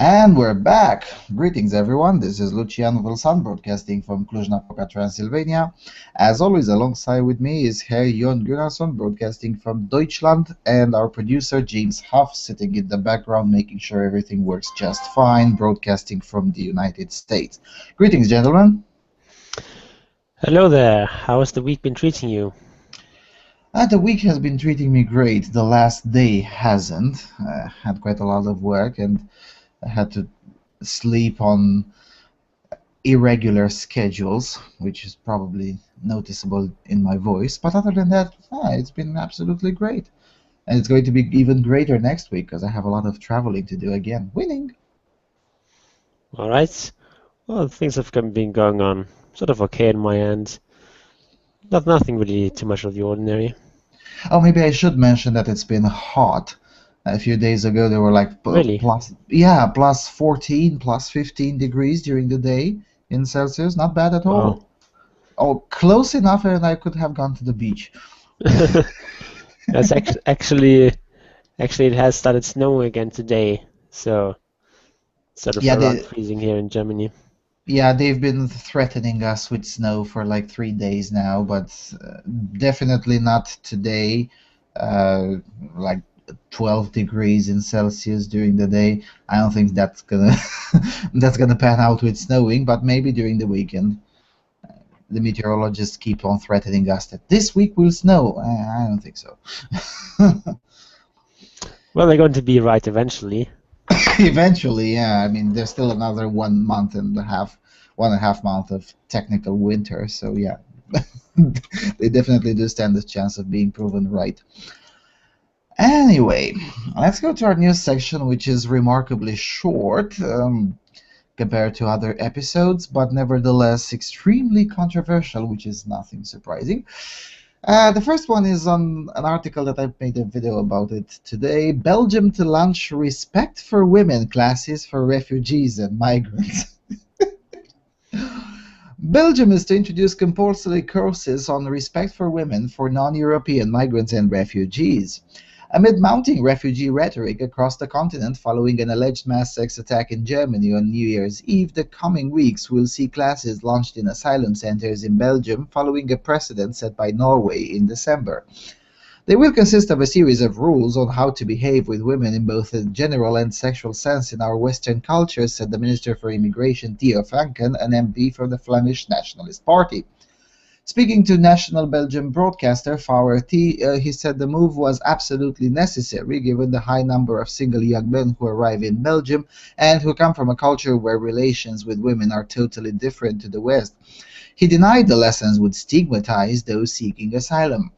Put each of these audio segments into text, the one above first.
And we're back. Greetings, everyone. This is Lucian Vâlsan, broadcasting from Cluj-Napoca, Transylvania. As always, alongside with me is Herr Jon Gunnarsson, broadcasting from Deutschland, and our producer, James Huff, sitting in the background, making sure everything works just fine, broadcasting from the United States. Greetings, gentlemen. Hello there. How has the week been treating you? The week has been treating me great. The last day hasn't. Had quite a lot of work, and I had to sleep on irregular schedules, which is probably noticeable in my voice. But other than that, it's been absolutely great. And it's going to be even greater next week because I have a lot of traveling to do again. Winning! All right. Well, things have been going on sort of okay on my end. Nothing really too much of the ordinary. Oh, maybe I should mention that it's been hot. A few days ago, there were like Really? plus 14, plus 15 degrees during the day in Celsius. Not bad at Wow. all. Oh, close enough, and I could have gone to the beach. That's actually it has started snowing again today, so sort of Yeah, around freezing here in Germany. yeah, they've been threatening us with snow for like 3 days now, but definitely not today. Uh, like 12 degrees in Celsius during the day. I don't think that's gonna that's gonna pan out with snowing, but maybe during the weekend. The meteorologists keep on threatening us that this week will snow. I don't think so. Well, they're going to be right eventually. Eventually, yeah. I mean, there's still another 1.5 months, 1.5 months of technical winter. So yeah, they definitely do stand a chance of being proven right. Anyway, let's go to our news section, which is remarkably short compared to other episodes, but nevertheless extremely controversial, which is nothing surprising. The first one is on an article that I've made a video about it today. Belgium to launch respect for women classes for refugees and migrants. Belgium is to introduce compulsory courses on respect for women for non-European migrants and refugees. Amid mounting refugee rhetoric across the continent following an alleged mass sex attack in Germany on New Year's Eve, the coming weeks will see classes launched in asylum centers in Belgium following a precedent set by Norway in December. They will consist of a series of rules on how to behave with women in both a general and sexual sense in our Western culture, said the Minister for Immigration Theo Franken, an MP from the Flemish Nationalist Party. Speaking to national Belgian broadcaster VRT, he said the move was absolutely necessary given the high number of single young men who arrive in Belgium and who come from a culture where relations with women are totally different to the West. He denied the lessons would stigmatize those seeking asylum.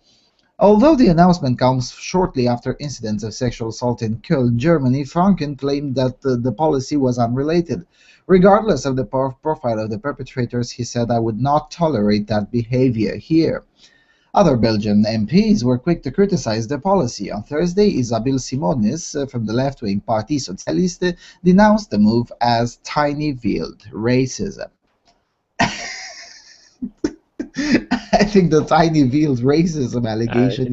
Although the announcement comes shortly after incidents of sexual assault in Köln, Germany, Franken claimed that the policy was unrelated. Regardless of the profile of the perpetrators, he said, I would not tolerate that behavior here. Other Belgian MPs were quick to criticize the policy. On Thursday, Isabelle Simonis from the left-wing Parti Socialiste denounced the move as tiny veiled racism. I think the tiny veiled racism allegation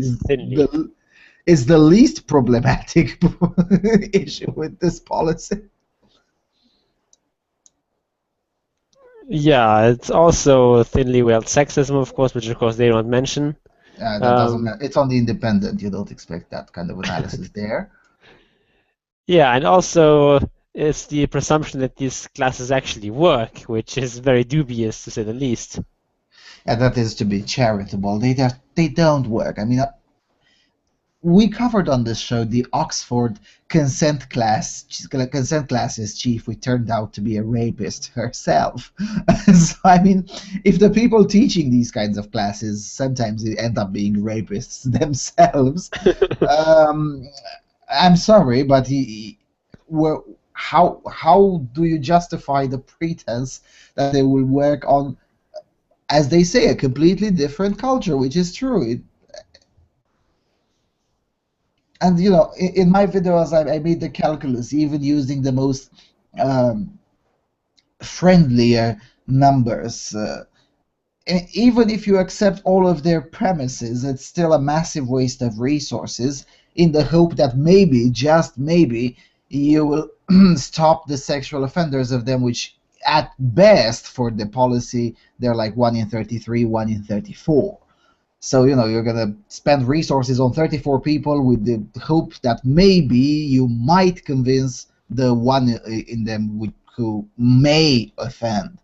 is the least problematic issue with this policy. Yeah, it's also thinly veiled sexism, of course, which of course they don't mention. That doesn't matter. It's on the Independent. You don't expect that kind of analysis there. Yeah, and also it's the presumption that these classes actually work, which is very dubious to say the least. And that is to be charitable. They don't work. I mean, we covered on this show the Oxford consent classes chief, who turned out to be a rapist herself. So I mean, if the people teaching these kinds of classes sometimes end up being rapists themselves, I'm sorry, but how do you justify the pretense that they will work on, as they say, a completely different culture, which is true? And you know, in my videos, I made the calculus, even using the most friendlier numbers. Even if you accept all of their premises, it's still a massive waste of resources in the hope that maybe, just maybe, you will stop the sexual offenders of them, which at best for the policy they're like 1 in 33, 1 in 34. So you're gonna spend resources on 34 people with the hope that maybe you might convince the one in them who may offend.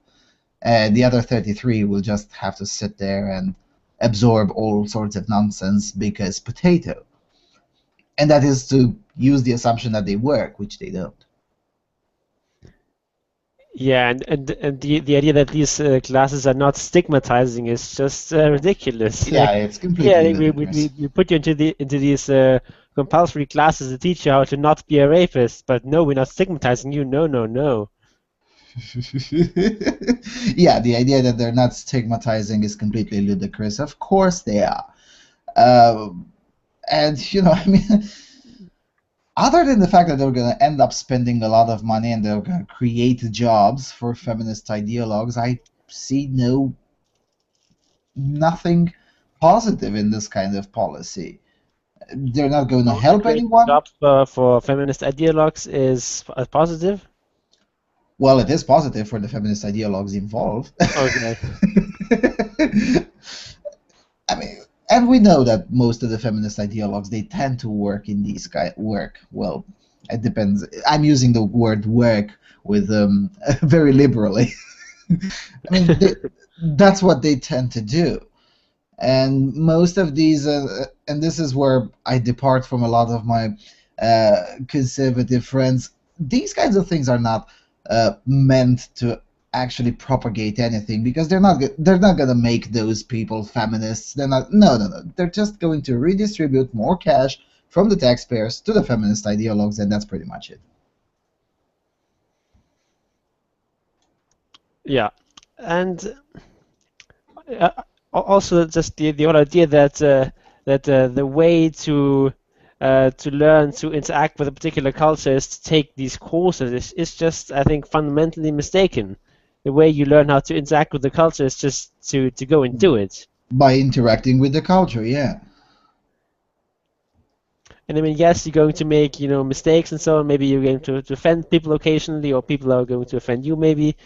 The other 33 will just have to sit there and absorb all sorts of nonsense because potato. And that is to use the assumption that they work, which they don't. Yeah, and the idea that these classes are not stigmatizing is just ridiculous. Yeah, Like, it's yeah, completely we, ludicrous. we put you into these compulsory classes to teach you how to not be a rapist, but no, we're not stigmatizing you. No, no, no. Yeah, the idea that they're not stigmatizing is completely ludicrous. Of course they are. Uh, and, I mean, other than the fact that they're going to end up spending a lot of money and they're going to create jobs for feminist ideologues, I see nothing positive in this kind of policy. They're not going to So the help creating anyone. jobs for feminist ideologues is positive? Well, it is positive for the feminist ideologues involved. Okay. I mean, and we know that most of the feminist ideologues, they tend to work in these work. Well, it depends. I'm using the word work with very liberally. I mean, that's what they tend to do. And most of these, and this is where I depart from a lot of my conservative friends. These kinds of things are not meant to actually propagate anything, because they're not going to make those people feminists. They're not. No, no, no. They're just going to redistribute more cash from the taxpayers to the feminist ideologues, and that's pretty much it. Yeah, and also just the whole idea that the way to learn to interact with a particular culture is to take these courses is just, I think, fundamentally mistaken. The way you learn how to interact with the culture is just to go and do it. By interacting with the culture, yeah. And I mean, yes, you're going to make, mistakes and so on. Maybe you're going to offend people occasionally, or people are going to offend you maybe,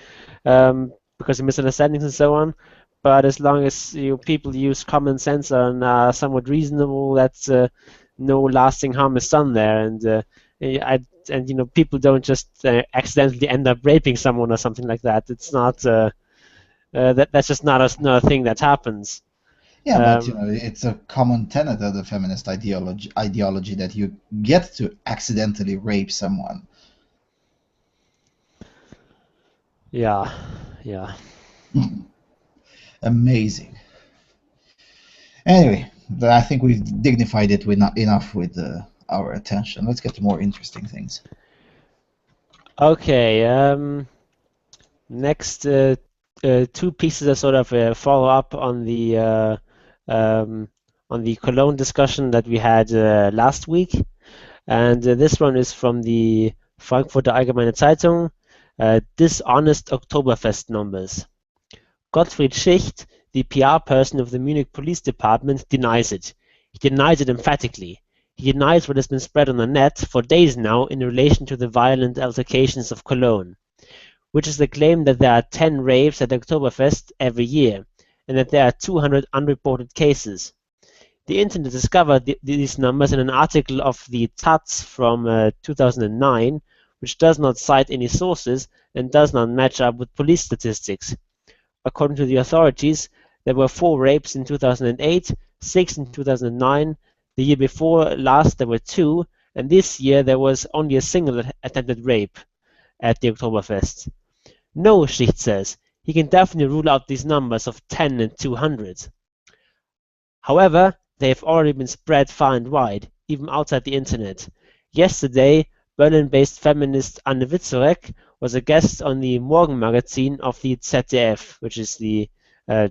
because of misunderstandings and so on. But as long as people use common sense and are somewhat reasonable, that's no lasting harm is done there. And people don't just accidentally end up raping someone or something like that. It's not that's just not a thing that happens. Yeah, but it's a common tenet of the feminist ideology that you get to accidentally rape someone. Yeah, yeah. Amazing. Anyway, I think we've dignified it enough with our attention. Let's get to more interesting things. Okay. Next, two pieces are sort of a follow-up um, on the Cologne discussion that we had last week, and this one is from the Frankfurter Allgemeine Zeitung. Dishonest Oktoberfest numbers. Gottfried Schicht, the PR person of the Munich Police Department, denies it. He denies it emphatically. He denies what has been spread on the net for days now in relation to the violent altercations of Cologne, which is the claim that there are 10 raves at Oktoberfest every year, and that there are 200 unreported cases. The Internet discovered these numbers in an article of the Taz from 2009, which does not cite any sources and does not match up with police statistics. According to the authorities, there were 4 rapes in 2008, 6 in 2009, the year before last there were 2, and this year there was only a single attempted rape at the Oktoberfest. No, Schicht says, he can definitely rule out these numbers of 10 and 200. However, they have already been spread far and wide, even outside the Internet. Yesterday, Berlin-based feminist Anne Witzorek was a guest on the Morgenmagazin of the ZDF, which is the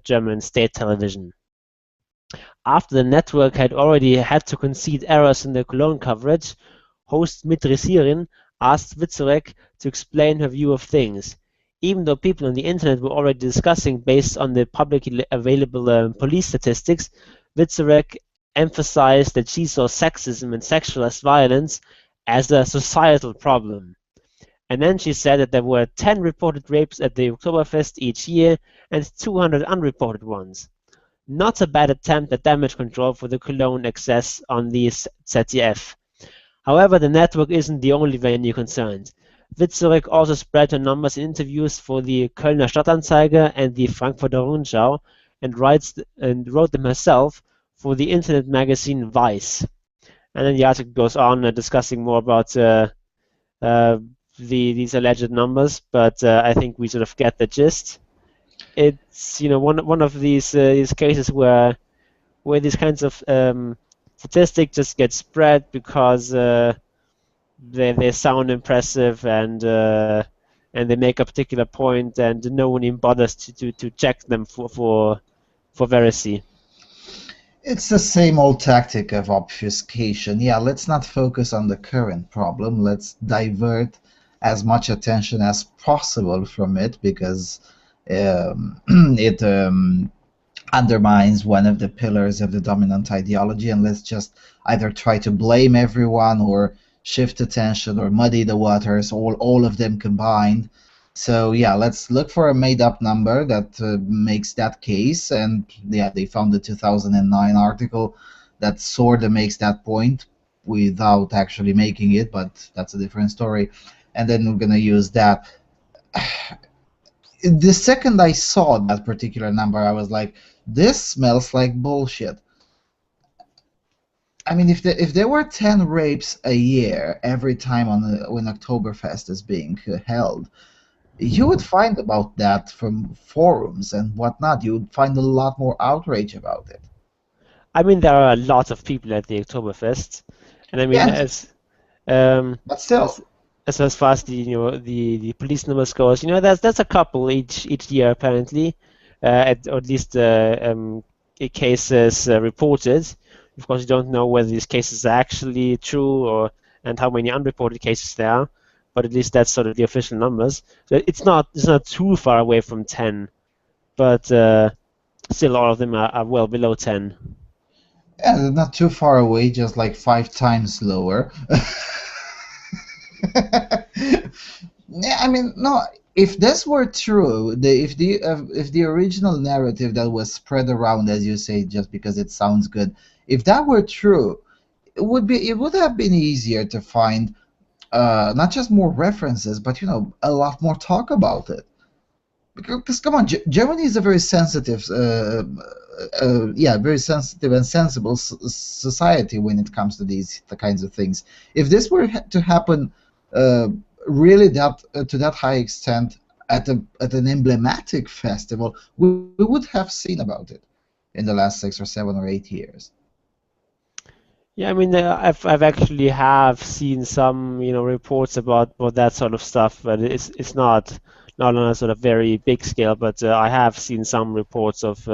German state television. After the network had already had to concede errors in the Cologne coverage, host Mitri Sirin asked Witzorek to explain her view of things. Even though people on the Internet were already discussing based on the publicly available police statistics, Witzorek emphasized that she saw sexism and sexualized violence as a societal problem. And then she said that there were 10 reported rapes at the Oktoberfest each year and 200 unreported ones. Not a bad attempt at damage control for the Cologne excess on the ZDF. However, the network isn't the only venue concerned. Witzorek also spread her numbers in interviews for the Kölner Stadtanzeiger and the Frankfurter Rundschau and wrote them herself for the internet magazine Vice. And then the article goes on discussing more about these alleged numbers, but I think we sort of get the gist. It's one of these cases where these kinds of statistics just get spread because they sound impressive and they make a particular point, and no one even bothers to check them for veracy. It's the same old tactic of obfuscation. Yeah, let's not focus on the current problem. Let's divert as much attention as possible from it, because it undermines one of the pillars of the dominant ideology, and let's just either try to blame everyone or shift attention or muddy the waters, all of them combined. So yeah, let's look for a made-up number that makes that case. And yeah, they found the 2009 article that sort of makes that point without actually making it, but that's a different story. And then we're gonna use that. The second I saw that particular number, I was like, this smells like bullshit. I mean, if there were 10 rapes a year every time when Oktoberfest is being held, you would find about that from forums and whatnot. You would find a lot more outrage about it. I mean, there are a lot of people at the Oktoberfest, and I mean, Yes, but still. as far as the police numbers goes, that's a couple each year apparently, or at least cases reported. Of course, you don't know whether these cases are actually true and how many unreported cases there are, but at least that's sort of the official numbers. So it's not too far away from 10, but still all of them are well below 10. Yeah, they're not too far away, just like 5 times lower. Yeah, I mean, no. If this were true, if the original narrative that was spread around, as you say, just because it sounds good, if that were true, it would have been easier to find not just more references, but a lot more talk about it. Because come on, Germany is a very sensitive, very sensitive and sensible society when it comes to the kinds of things. If this were to happen, really to that high extent at an emblematic festival, we would have seen about it in the last 6 or 7 or 8 years. Yeah, I mean, I've actually have seen some reports about that sort of stuff, but it's not on a sort of very big scale. But I have seen some reports of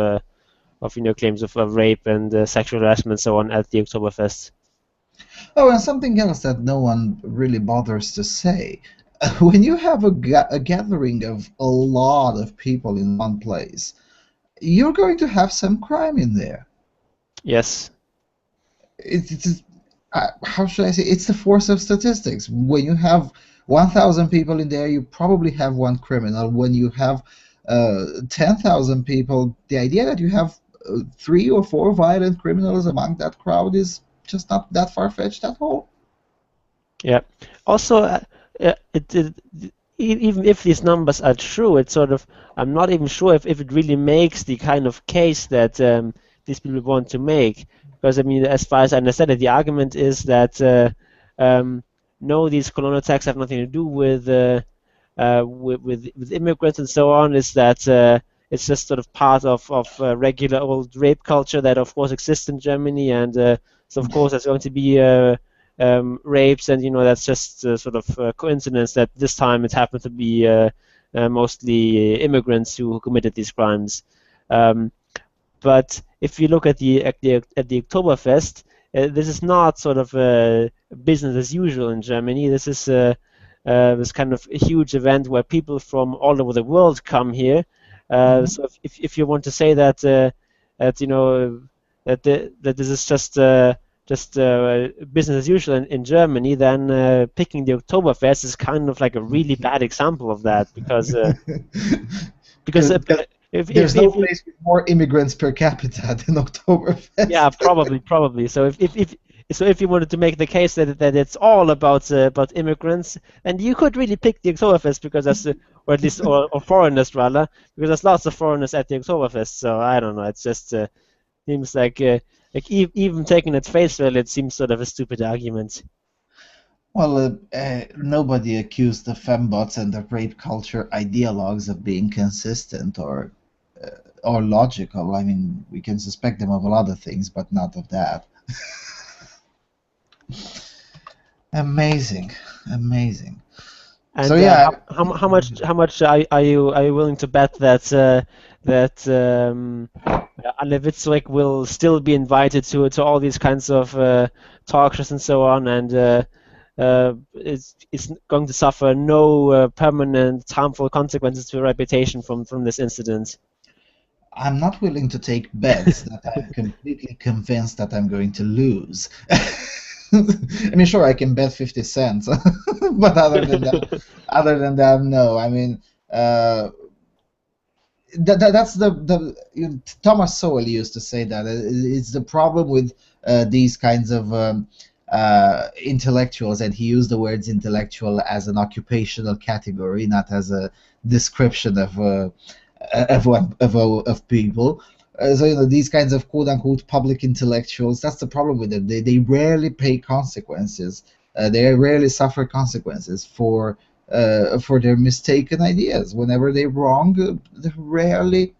claims of rape and sexual harassment and so on at the Oktoberfest. Oh, and something else that no one really bothers to say. When you have a gathering of a lot of people in one place, you're going to have some crime in there. Yes. It's how should I say? It's the force of statistics. When you have 1,000 people in there, you probably have one criminal. When you have 10,000 people, the idea that you have 3 or 4 violent criminals among that crowd is just not that far-fetched at all. Yeah. Also, even if these numbers are true, it's sort of, I'm not even sure if it really makes the kind of case that these people want to make. Because I mean, as far as I understand it, the argument is that no, these colonial attacks have nothing to do with immigrants and so on. Is that it's just sort of part of regular old rape culture that of course exists in Germany, and so of course there's going to be rapes, and that's just sort of coincidence that this time it happened to be mostly immigrants who committed these crimes. But if you look at the Oktoberfest, this is not sort of business as usual in Germany. This is this kind of a huge event where people from all over the world come here. So if you want to say that that this is just business as usual in Germany, then picking the Oktoberfest is kind of like a really bad example of that because because Because there's no place with more immigrants per capita than yeah, Oktoberfest. probably. So if you wanted to make the case that it's all about immigrants, then you could really pick the Oktoberfest because or at least or foreigners rather, because there's lots of foreigners at the Oktoberfest. So I don't know. It's just seems like even taking at face value, it seems sort of a stupid argument. Well, nobody accused the fembots and the rape culture ideologues of being consistent or logical. I mean, we can suspect them of a lot of things, but not of that. Amazing, amazing. So And yeah, how much are you willing to bet that Anne Witzweg will still be invited to all these kinds of talk shows and so on, and is going to suffer no permanent harmful consequences to her reputation from this incident? I'm not willing to take bets that I'm completely convinced that I'm going to lose. I mean, sure, I can bet 50 cents, but other than that, no. I mean, that's Thomas Sowell used to say that it's the problem with these kinds of intellectuals, and he used the words intellectual as an occupational category, not as a description of people. So these kinds of quote unquote public intellectuals, that's the problem with them. They rarely pay consequences. They rarely suffer consequences for their mistaken ideas. Whenever they're wrong, they rarely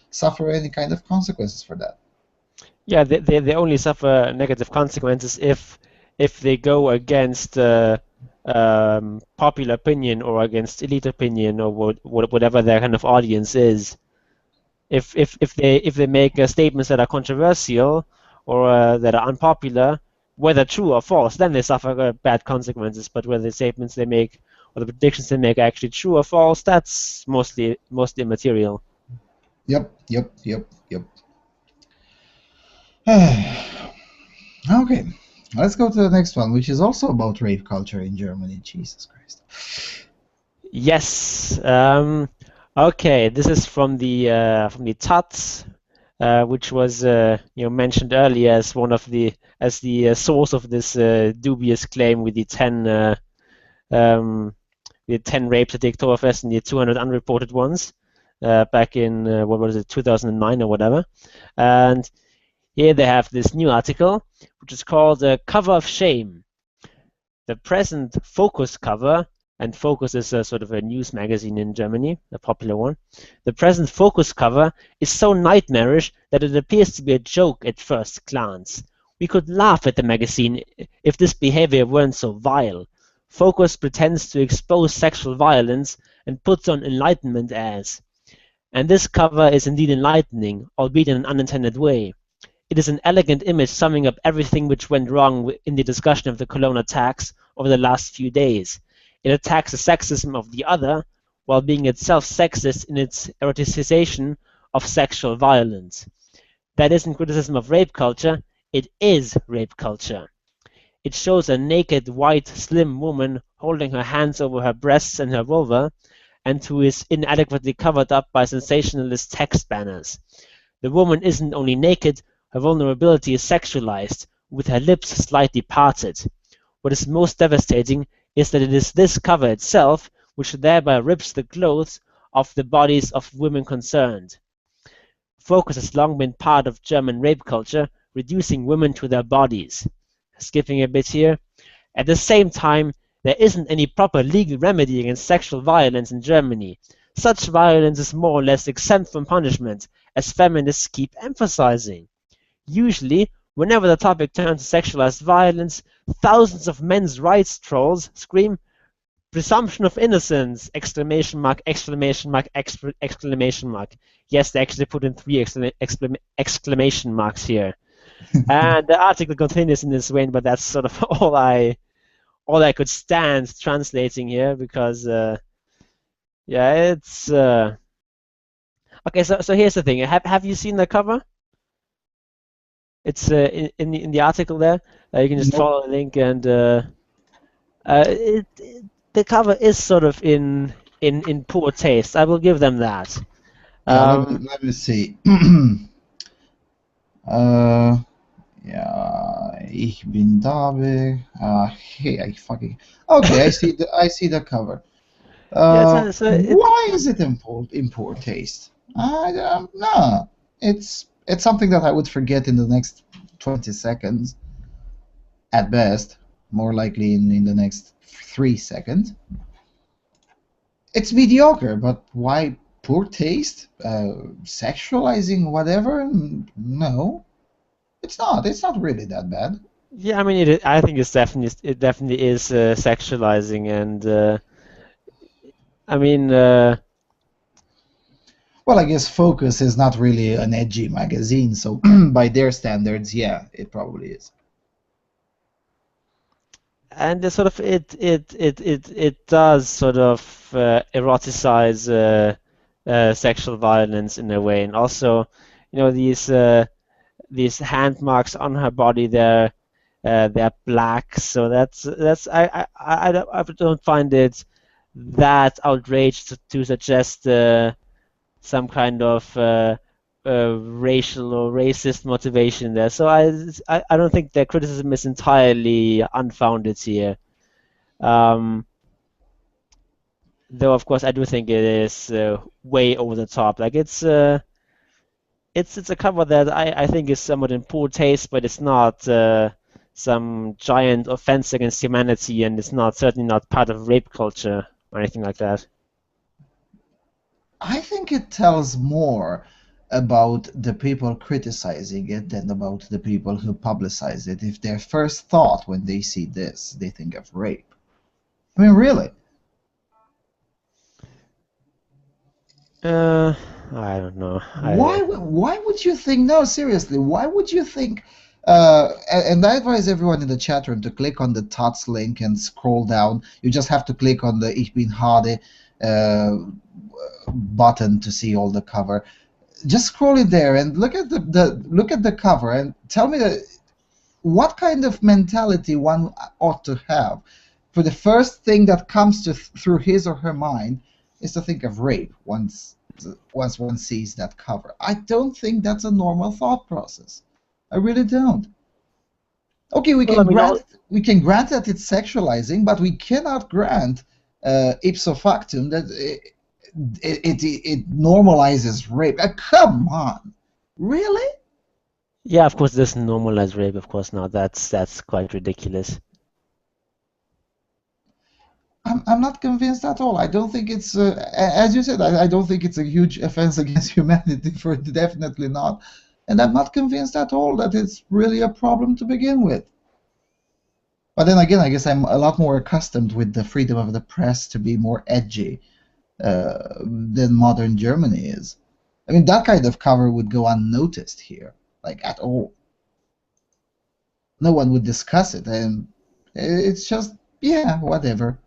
suffer any kind of consequences for that. Yeah, they only suffer negative consequences if they go against popular opinion or against elite opinion or whatever their kind of audience is. If they make statements that are controversial or that are unpopular, whether true or false, then they suffer bad consequences. But whether the statements they make or the predictions they make are actually true or false, that's mostly immaterial. Yep, yep, yep, yep. Okay, let's go to the next one, which is also about rape culture in Germany. Jesus Christ. Yes. Okay. This is from the Taz, which was mentioned earlier as one of the source of this dubious claim with the 10 rapes at the Oktoberfest and the 200 unreported ones back in what was it, 2009 or whatever. And here they have this new article, which is called "Cover of Shame." The present Focus cover, and Focus is a sort of a news magazine in Germany, a popular one. The present Focus cover is so nightmarish that it appears to be a joke at first glance. We could laugh at the magazine if this behavior weren't so vile. Focus pretends to expose sexual violence and puts on enlightenment airs. And this cover is indeed enlightening, albeit in an unintended way. It is an elegant image summing up everything which went wrong in the discussion of the Cologne attacks over the last few days. It attacks the sexism of the other, while being itself sexist in its eroticization of sexual violence. That isn't criticism of rape culture, it is rape culture. It shows a naked, white, slim woman holding her hands over her breasts and her vulva, and who is inadequately covered up by sensationalist text banners. The woman isn't only naked, her vulnerability is sexualized, with her lips slightly parted. What is most devastating is that it is this cover itself which thereby rips the clothes off the bodies of women concerned. Focus has long been part of German rape culture, reducing women to their bodies. Skipping a bit here. At the same time, there isn't any proper legal remedy against sexual violence in Germany. Such violence is more or less exempt from punishment, as feminists keep emphasizing. Usually, whenever the topic turns to sexualized violence, thousands of men's rights trolls scream, "Presumption of innocence!" Exclamation mark, exclamation mark, exclamation mark. Yes, they actually put in 3 exclamation marks here. And the article continues in this vein, but that's sort of all I could stand translating here because yeah, it's okay. So here's the thing. Have you seen the cover? It's in the article there. You can just Nope. follow the link, and the cover is sort of in poor taste. I will give them that. Yeah, let me see. Yeah, ich bin da. Hey, I fucking. Okay, I see the cover. Yeah, it Why is it in poor taste? I don't know. It's something that I would forget in the next 20 seconds at best, more likely in the next 3 seconds. It's mediocre, but why poor taste? Sexualizing whatever? No, it's not. It's not really that bad. Yeah, I mean, I think it definitely is sexualizing, and I mean, Well, I guess Focus is not really an edgy magazine, so by their standards, yeah, it probably is. and the sort of it does sort of eroticize sexual violence in a way, and also, these hand marks on her body, they're black, so that's I don't find it that outraged to suggest some kind of racial or racist motivation there. So I don't think their criticism is entirely unfounded here. Um, though of course I do think it is way over the top. Like it's a cover that I think is somewhat in poor taste, but it's not some giant offense against humanity, and it's not certainly not part of rape culture or anything like that. I think it tells more about the people criticizing it than about the people who publicize it. If their first thought when they see this, they think of rape. I mean, really. I don't know. Why would you think, no, seriously, why would you think, and I advise everyone in the chat room to click on the TOTS link and scroll down. You just have to click on the Ich bin Hade button to see all the cover. Just scroll it there and look at look at the cover and tell me what kind of mentality one ought to have. For the first thing that comes through his or her mind is to think of rape once one sees that cover. I don't think that's a normal thought process. I really don't. Okay, Well, I mean, we can grant that it's sexualizing, but we cannot grant ipso factum that it normalizes rape. Come on, really? yeah, of course, this normalized rape, of course not. That's quite ridiculous. I'm not convinced at all. I don't think it's, as you said, I don't think it's a huge offense against humanity, for definitely not. And I'm not convinced at all that it's really a problem to begin with. But then again, I guess I'm a lot more accustomed with the freedom of the press to be more edgy than modern Germany is. I mean, that kind of cover would go unnoticed here, like at all. No one would discuss it, and it's just, yeah, whatever.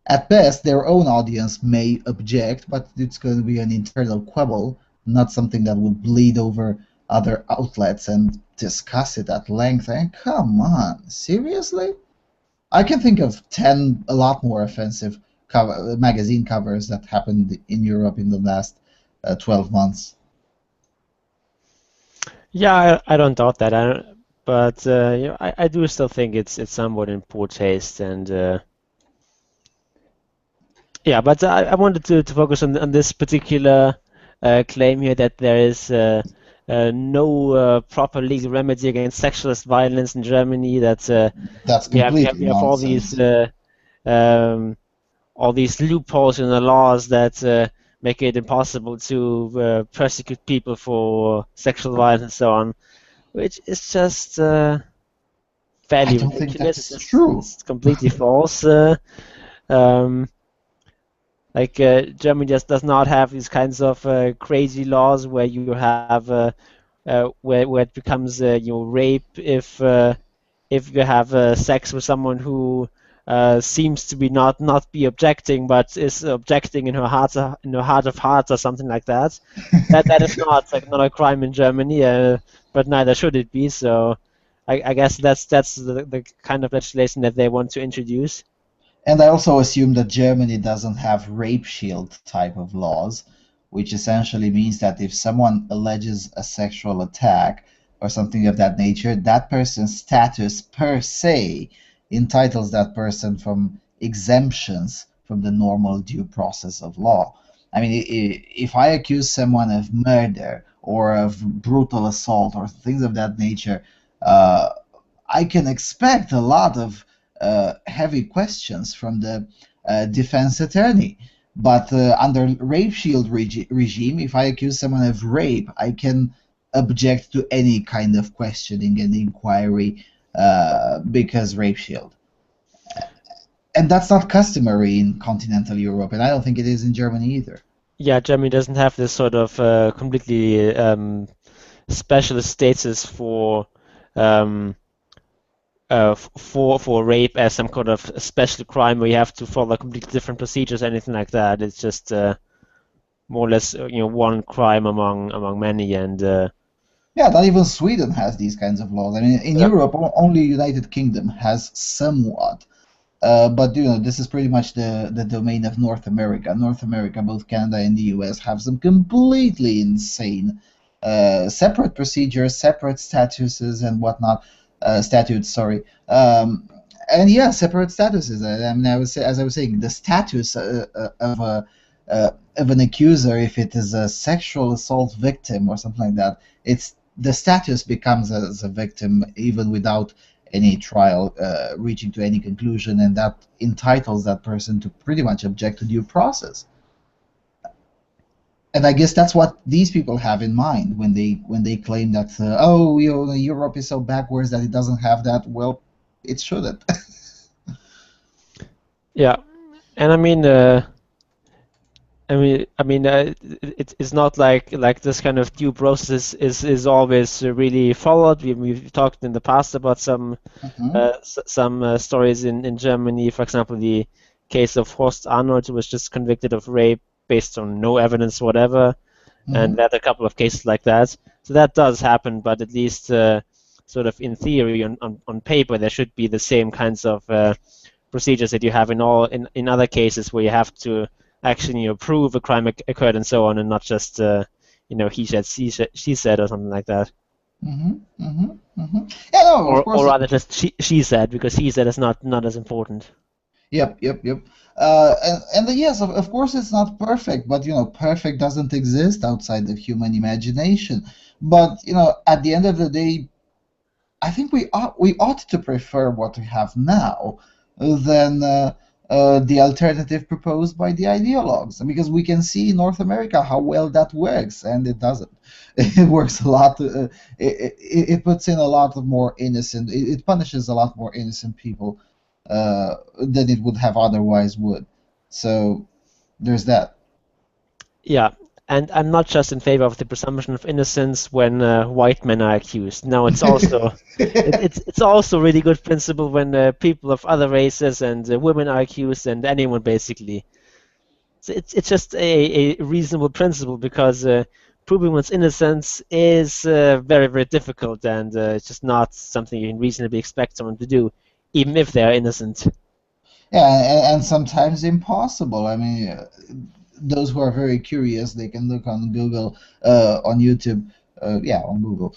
At best, their own audience may object, but it's going to be an internal quibble, not something that will bleed over other outlets and discuss it at length. And come on, seriously? I can think of 10 a lot more offensive magazine covers that happened in Europe in the last 12 months. Yeah, I don't doubt that. But I do still think it's somewhat in poor taste, and yeah. But I wanted to focus on this particular claim here that there is no proper legal remedy against sexualist violence in Germany. That That's we completely have nonsense. all these loopholes in the laws that make it impossible to persecute people for sexual violence and so on, which is just I fairly don't think ridiculous. that's true. It's completely false. Like Germany just does not have these kinds of crazy laws where you have where it becomes rape if you have sex with someone who seems to be not be objecting, but is objecting in her heart of hearts or something like that. That is not a crime in Germany. but neither should it be. So I guess that's the kind of legislation that they want to introduce. And I also assume that Germany doesn't have rape shield type of laws, which essentially means that if someone alleges a sexual attack or something of that nature, that person's status per se entitles that person from exemptions from the normal due process of law. I mean, if I accuse someone of murder or of brutal assault or things of that nature, uh, I can expect a lot of heavy questions from the defense attorney. But under rape shield regime, if I accuse someone of rape, I can object to any kind of questioning and inquiry because rape shield. And that's not customary in continental Europe, and I don't think it is in Germany either. Yeah, Germany doesn't have this sort of completely special status for um, for rape as some kind of special crime where you have to follow completely different procedures, anything like that. It's just more or less one crime among many, and Yeah, not even Sweden has these kinds of laws. I mean, in yeah. Europe, only United Kingdom has somewhat. But this is pretty much the domain of North America. North America, both Canada and the US, have some completely insane separate procedures, separate statuses, and whatnot. Statutes, sorry. And yeah, separate statuses. I mean, as I was saying, the status of an accuser, if it is a sexual assault victim or something like that, it's the status becomes as a victim even without any trial reaching to any conclusion, and that entitles that person to pretty much object to due process. And I guess that's what these people have in mind when they claim that Europe is so backwards that it doesn't have that. Well, it shouldn't. Yeah, and it's not like this kind of due process is always really followed. We've talked in the past about some Mhm, stories in Germany. For example, the case of Horst Arnold, who was just convicted of rape based on no evidence whatever, and mhm, we had a couple of cases like that. So that does happen, but at least sort of in theory, on paper, there should be the same kinds of procedures that you have in other cases where you have to actually prove a crime occurred and so on, and not just he said, she said, or something like that. mhm, mhm, mhm. Yeah, no, of Or course. rather just she said, because he said is not as important. Yep, yep, yep. And yes, of course, it's not perfect, but perfect doesn't exist outside of human imagination. But at the end of the day, I think we ought to prefer what we have now than the alternative proposed by the ideologues, because we can see in North America how well that works, and it doesn't. It works a lot. It puts in a lot of more innocent. It punishes a lot more innocent people than it would have otherwise would. So there's that. Yeah, and I'm not just in favor of the presumption of innocence when white men are accused. No, it's also a really good principle when people of other races and women are accused, and anyone basically. So it's just a reasonable principle, because proving one's innocence is very, very difficult, and it's just not something you can reasonably expect someone to do, even if they are innocent. Yeah, and sometimes impossible. I mean, those who are very curious, they can look on Google, on YouTube. Yeah, on Google.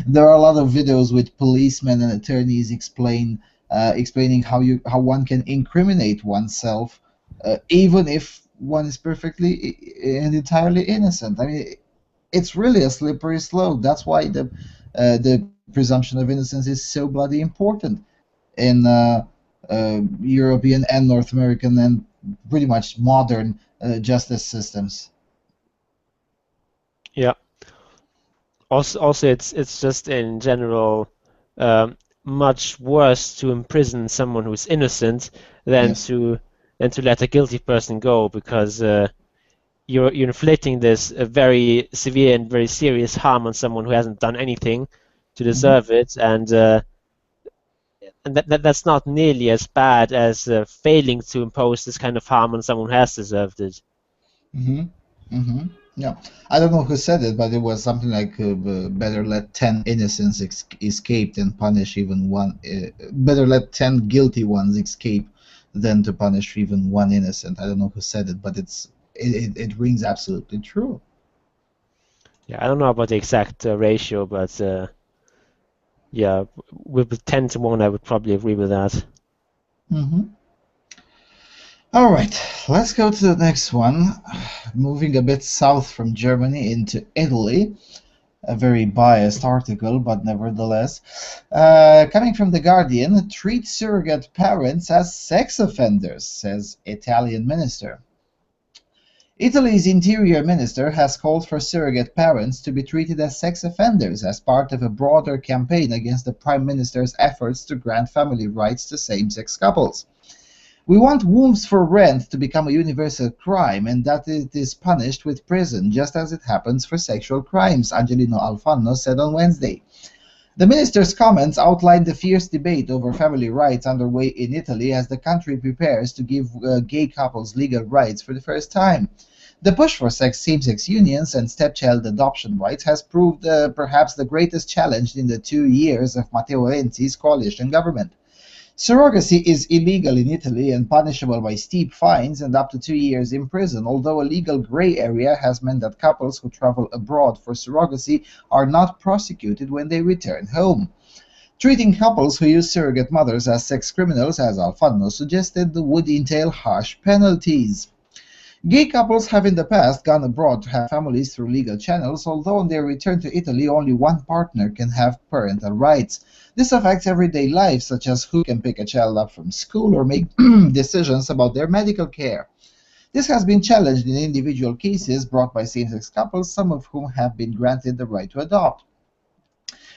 There are a lot of videos with policemen and attorneys explaining how one can incriminate oneself, even if one is perfectly and entirely innocent. I mean, it's really a slippery slope. That's why the presumption of innocence is so bloody important in European and North American and pretty much modern justice systems. Yeah. Also, it's just in general um, much worse to imprison someone who's innocent than Yes. to let a guilty person go, because you're inflicting this very severe and very serious harm on someone who hasn't done anything to Hmm. deserve it, and that's not nearly as bad as failing to impose this kind of harm on someone who has deserved it. Hmm. Hmm. Yeah, I don't know who said it, but it was something like better let 10 innocents escape than punish even one. Better let 10 guilty ones escape than to punish even one innocent. I don't know who said it, but it rings absolutely true. Yeah, I don't know about the exact ratio, but yeah, with 10 to 1, I would probably agree with that. Hmm. All right, let's go to the next one. Moving a bit south from Germany into Italy. A very biased article, but nevertheless. Coming from The Guardian, treat surrogate parents as sex offenders, says Italian minister. Italy's interior minister has called for surrogate parents to be treated as sex offenders as part of a broader campaign against the prime minister's efforts to grant family rights to same-sex couples. We want wombs for rent to become a universal crime and that it is punished with prison, just as it happens for sexual crimes, Angelino Alfano said on Wednesday. The minister's comments outlined the fierce debate over family rights underway in Italy as the country prepares to give gay couples legal rights for the first time. The push for same-sex unions and stepchild adoption rights has proved perhaps the greatest challenge in the 2 years of Matteo Renzi's coalition government. Surrogacy is illegal in Italy and punishable by steep fines and up to 2 years in prison, although a legal gray area has meant that couples who travel abroad for surrogacy are not prosecuted when they return home. Treating couples who use surrogate mothers as sex criminals, as Alfano suggested, would entail harsh penalties. Gay couples have in the past gone abroad to have families through legal channels, although on their return to Italy, only one partner can have parental rights. This affects everyday life, such as who can pick a child up from school or make decisions about their medical care. This has been challenged in individual cases brought by same-sex couples, some of whom have been granted the right to adopt.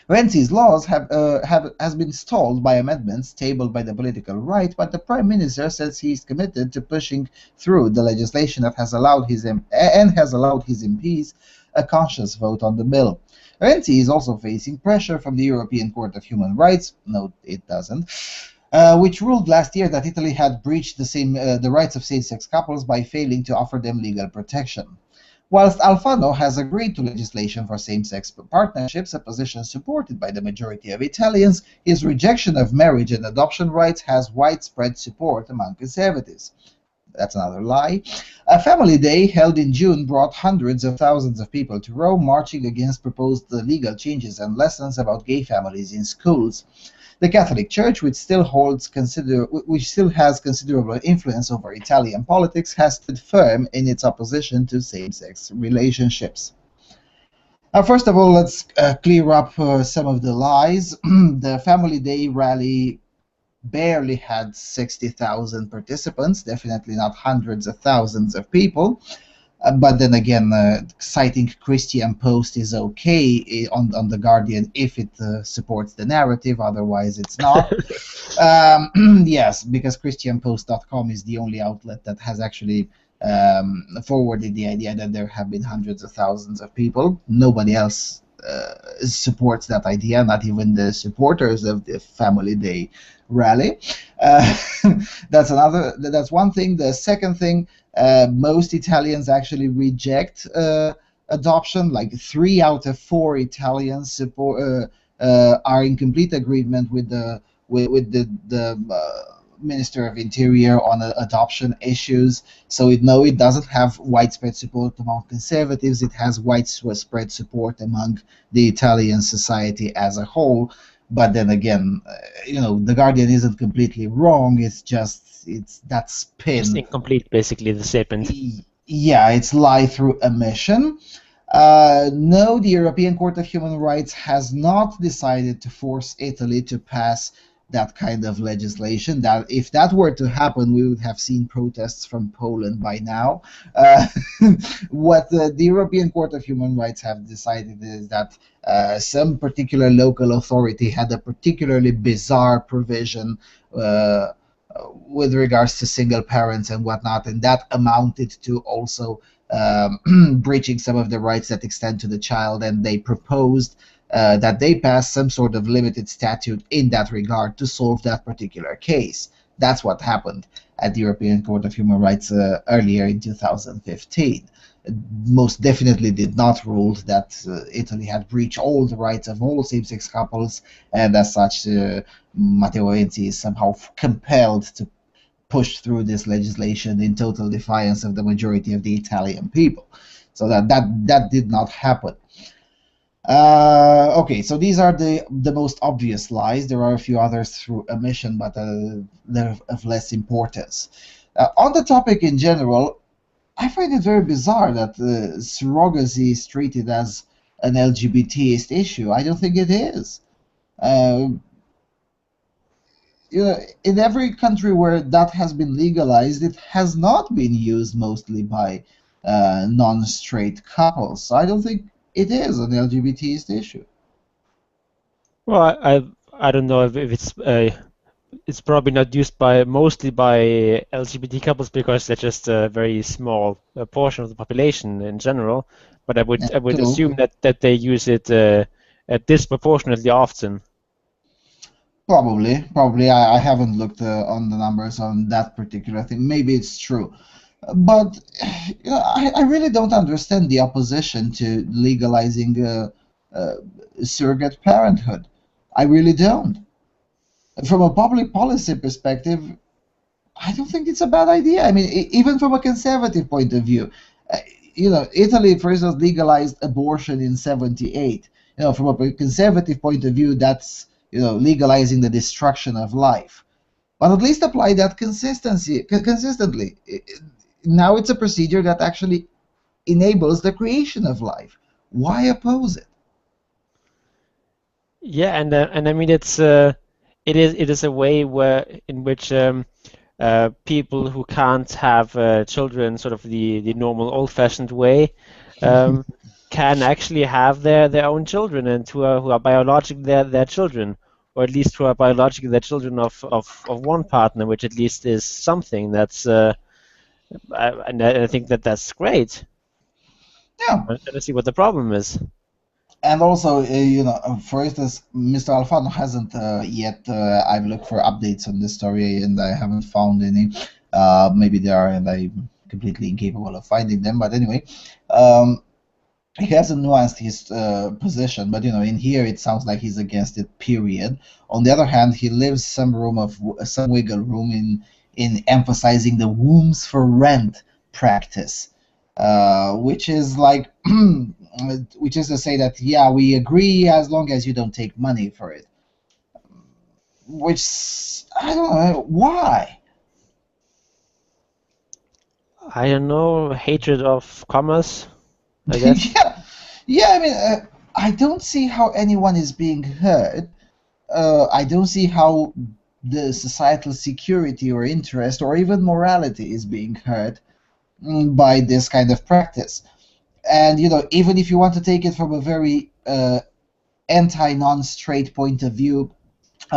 Renzi's laws has been stalled by amendments tabled by the political right, but the Prime Minister says he is committed to pushing through the legislation that has allowed his MPs a conscious vote on the bill. Renzi is also facing pressure from the European Court of Human Rights. No, it doesn't. Which ruled last year that Italy had breached the rights of same-sex couples by failing to offer them legal protection. Whilst Alfano has agreed to legislation for same-sex partnerships, a position supported by the majority of Italians, his rejection of marriage and adoption rights has widespread support among conservatives. That's another lie. A family day held in June brought hundreds of thousands of people to Rome, marching against proposed legal changes and lessons about gay families in schools. The Catholic Church, which still has considerable influence over Italian politics, has stood firm in its opposition to same-sex relationships. First of all, let's clear up some of the lies. The Family Day rally barely had 60,000 participants, definitely not hundreds of thousands of people. But then again, citing Christian Post is okay on The Guardian if it supports the narrative, otherwise it's not. Yes, because ChristianPost.com is the only outlet that has actually forwarded the idea that there have been hundreds of thousands of people. Nobody else supports that idea, not even the supporters of the Family Day rally. That's one thing. The second thing, most Italians actually reject adoption. Like 3 out of 4 Italians are in complete agreement with the Minister of Interior on adoption issues. So it doesn't have widespread support among conservatives. It has widespread support among the Italian society as a whole. But then again, the Guardian isn't completely wrong. It's that Just spin. incomplete, basically, the statement. Yeah, it's lie through omission. No, the European Court of Human Rights has not decided to force Italy to pass that kind of legislation. That if that were to happen, we would have seen protests from Poland by now. Uh, what the European Court of Human Rights have decided is that some particular local authority had a particularly bizarre provision with regards to single parents and whatnot, and that amounted to also breaching some of the rights that extend to the child, and they proposed that they pass some sort of limited statute in that regard to solve that particular case. That's what happened at the European Court of Human Rights earlier in 2015. It most definitely did not rule that Italy had breached all the rights of all same-sex couples, and as such, Matteo Renzi is somehow compelled to push through this legislation in total defiance of the majority of the Italian people. So that did not happen. Okay, so these are the most obvious lies. There are a few others through omission, but they're of less importance. On the topic in general, I find it very bizarre that surrogacy is treated as an LGBTist issue. I don't think it is. Uh, in every country where that has been legalized, it has not been used mostly by non-straight couples. So I don't think it is an LGBTist issue. Well, I don't know if it's probably not used mostly by LGBT couples because they're just a very small portion of the population in general. But I would True. assume that they use it disproportionately often. Probably. I haven't looked on the numbers on that particular thing. Maybe it's true. But I really don't understand the opposition to legalizing uh, surrogate parenthood. I really don't. From a public policy perspective, I don't think it's a bad idea. I mean, even from a conservative point of view, uh, Italy, for instance, legalized abortion in '78. From a conservative point of view, that's legalizing the destruction of life. But at least apply that consistently. Now it's a procedure that actually enables the creation of life. Why oppose it? Yeah, and I mean it is a way in which people who can't have children sort of the normal old-fashioned way um, can actually have their own children and who are biologically their children, or at least who are biologically the children of one partner, which at least is something that's and I think that's great. Yeah. I don't see what the problem is. And also, for instance, Mr. Alfano hasn't yet. I've looked for updates on this story and I haven't found any. Maybe there are, and I'm completely incapable of finding them. But anyway, um, he hasn't nuanced his position. But in here it sounds like he's against it. Period. On the other hand, he leaves some wiggle room in emphasizing the wombs for rent practice, which is like, which is to say that yeah, we agree as long as you don't take money for it. Which I don't know why. I don't know, hatred of commerce, I guess. Yeah, yeah. I mean, I don't see how anyone is being hurt. I don't see how the societal security or interest or even morality is being hurt by this kind of practice. And even if you want to take it from a very anti-non-straight point of view,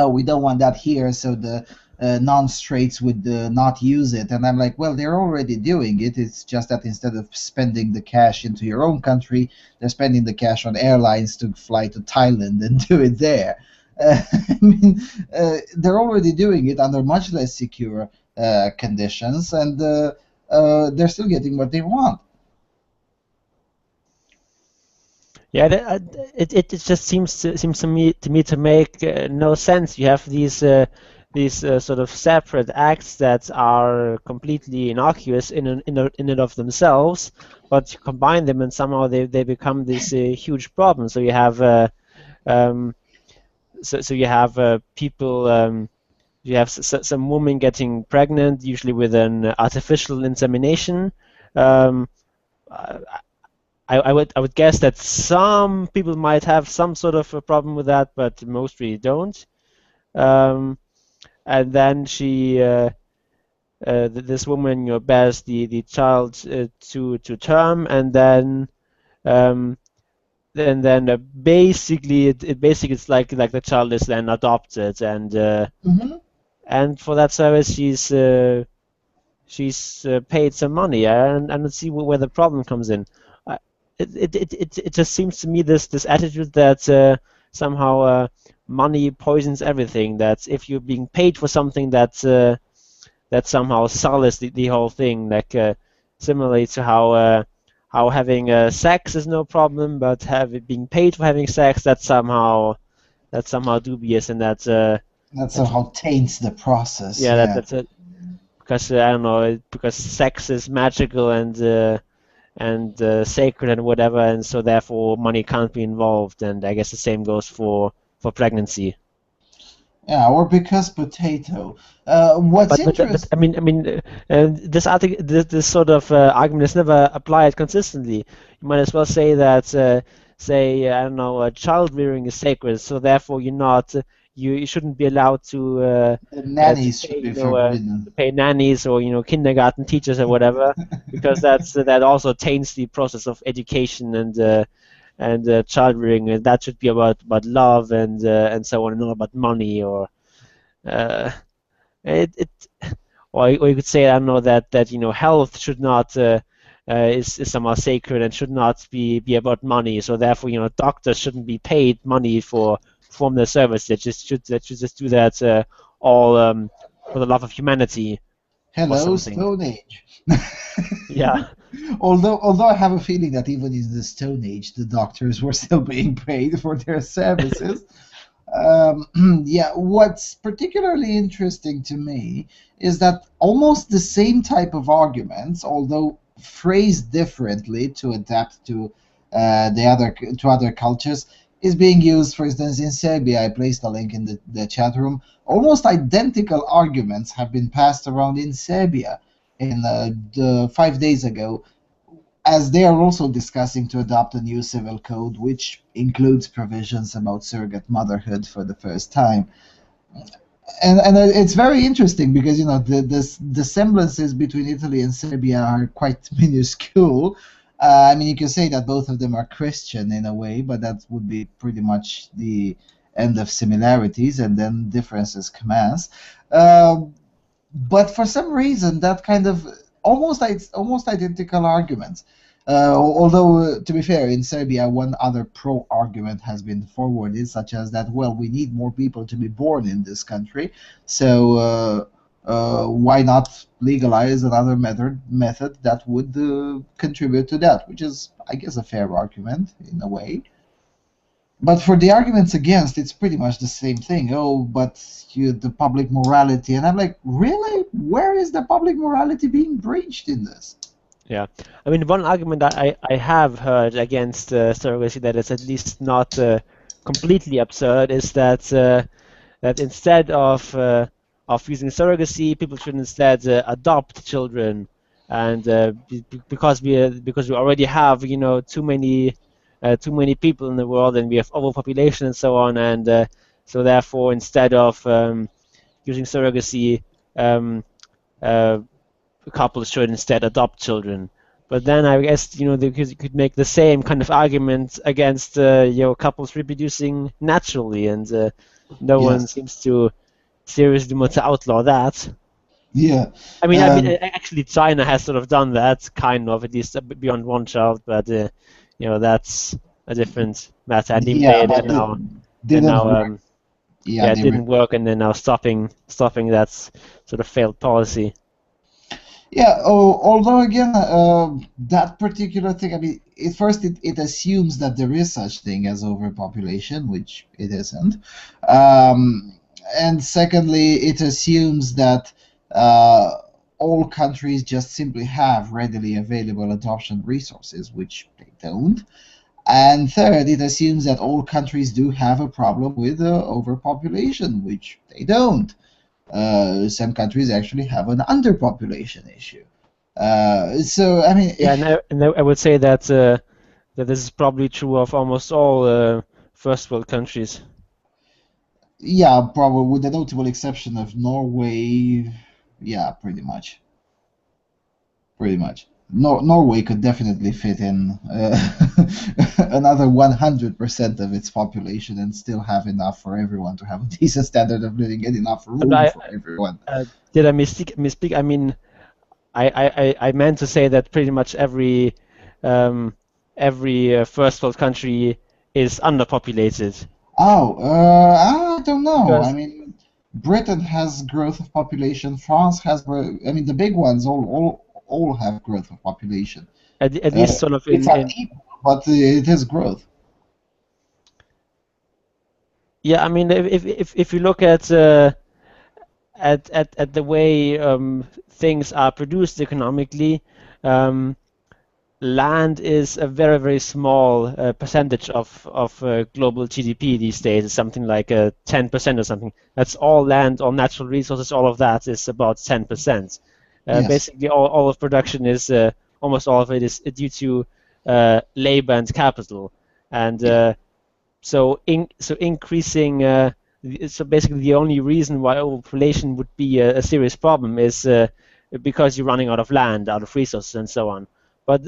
we don't want that here, so the non-straights would not use it. And I'm like, well, they're already doing it. It's just that instead of spending the cash into your own country, they're spending the cash on airlines to fly to Thailand and do it there. I mean, they're already doing it under much less secure conditions, and they're still getting what they want. Yeah, it just seems to me to make no sense. You have these sort of separate acts that are completely innocuous in and of themselves, but you combine them and somehow they become this huge problem. So you have um, so you have people. You have some women getting pregnant, usually with an artificial insemination. Um, I would guess that some people might have some sort of a problem with that, but most really don't. Um, and then this woman, bears the child to term, and um, basically it's like the child is then adopted, Hmm. and for that service she's paid some money. I don't see where the problem comes in. I, it just seems to me this attitude that somehow money poisons everything. That if you're being paid for something that that somehow sullies the whole thing, like similarly to how having sex is no problem, but being paid for having sex, that's somehow dubious, and That that somehow taints the process. yeah, Yeah. that's it, because I don't know, because sex is magical and sacred and whatever, and so therefore money can't be involved. And I guess the same goes for pregnancy. Yeah, or because potato. What's But interesting? this article, this sort of argument is never applied consistently. You might as well say that, say, I don't know, child rearing is sacred, so therefore you're not, you shouldn't be allowed to Nannies pay, should be forbidden. to pay nannies or kindergarten teachers or whatever, because that also taints the process of education and child rearing, and that should be about love and so on, and not about money uh, it or you could say, I don't know, that health should not is somehow sacred and should not be about money. So therefore, doctors shouldn't be paid money for perform their service. They should just do that all for the love of humanity or Hello, something. Stone Age. Yeah. Although I have a feeling that even in the Stone Age, the doctors were still being paid for their services. Yeah, what's particularly interesting to me is that almost the same type of arguments, although phrased differently to adapt to other cultures, is being used. For instance, in Serbia, I placed a link in the chat room. Almost identical arguments have been passed around in Serbia in 5 days ago, as they are also discussing to adopt a new civil code which includes provisions about surrogate motherhood for the first time. And it's very interesting because the semblances between Italy and Serbia are quite minuscule. I mean, you can say that both of them are Christian in a way, but that would be pretty much the end of similarities, and then differences commence. But for some reason, that kind of almost identical arguments. Although, to be fair, in Serbia, one other pro argument has been forwarded, such as that, well, we need more people to be born in this country, so why not legalize another method that would contribute to that, which is, I guess, a fair argument in a way. But for the arguments against, it's pretty much the same thing. Oh, but the public morality, and I'm like, really? Where is the public morality being breached in this? Yeah, I mean, one argument that I have heard against surrogacy that is at least not completely absurd is that instead of using surrogacy, people should instead adopt children, and because we already have too many people in the world, and we have overpopulation and so on, and so therefore instead of using surrogacy, um, uh, couples should instead adopt children. But then I guess they could make the same kind of argument against couples reproducing naturally, and no one Yes. seems to seriously want to outlaw that. Yeah. I mean, actually, China has sort of done that, kind of, at least beyond one child, but that's a different matter. And even Yeah, but it they're didn't now, work. Yeah, yeah, it they didn't work, and they're now stopping that sort of failed policy. Yeah, although again, that particular thing, I mean, at first it assumes that there is such thing as overpopulation, which it isn't. Um, and secondly, it assumes that uh, all countries just simply have readily available adoption resources, which they don't. And third, it assumes that all countries do have a problem with overpopulation, which they don't. Some countries actually have an underpopulation issue. So I mean, Yeah, and I would say that this is probably true of almost all first world countries. yeah, probably with the notable exception of Norway. Yeah, pretty much, pretty much. Norway could definitely fit in another 100% of its population and still have enough for everyone to have a decent standard of living and enough And room for everyone. did I misspeak? I mean, I meant to say that pretty much um, every first world country is underpopulated Oh, I don't know. I because mean, Britain has growth of population. France has, I mean, the big ones all have growth of population. At least sort of It's in unequal, but it is growth. yeah, I mean, if you look at the way things are produced economically, um, land is a very, very small percentage of global GDP these days. It's something like 10% or something. That's all land, all natural resources, all of that is about 10%. Yes. Basically, all of production is almost all of it is due to labor and capital, and Yeah. so increasing. So basically, the only reason why overpopulation would be a serious problem is because you're running out of land, out of resources, and so on. But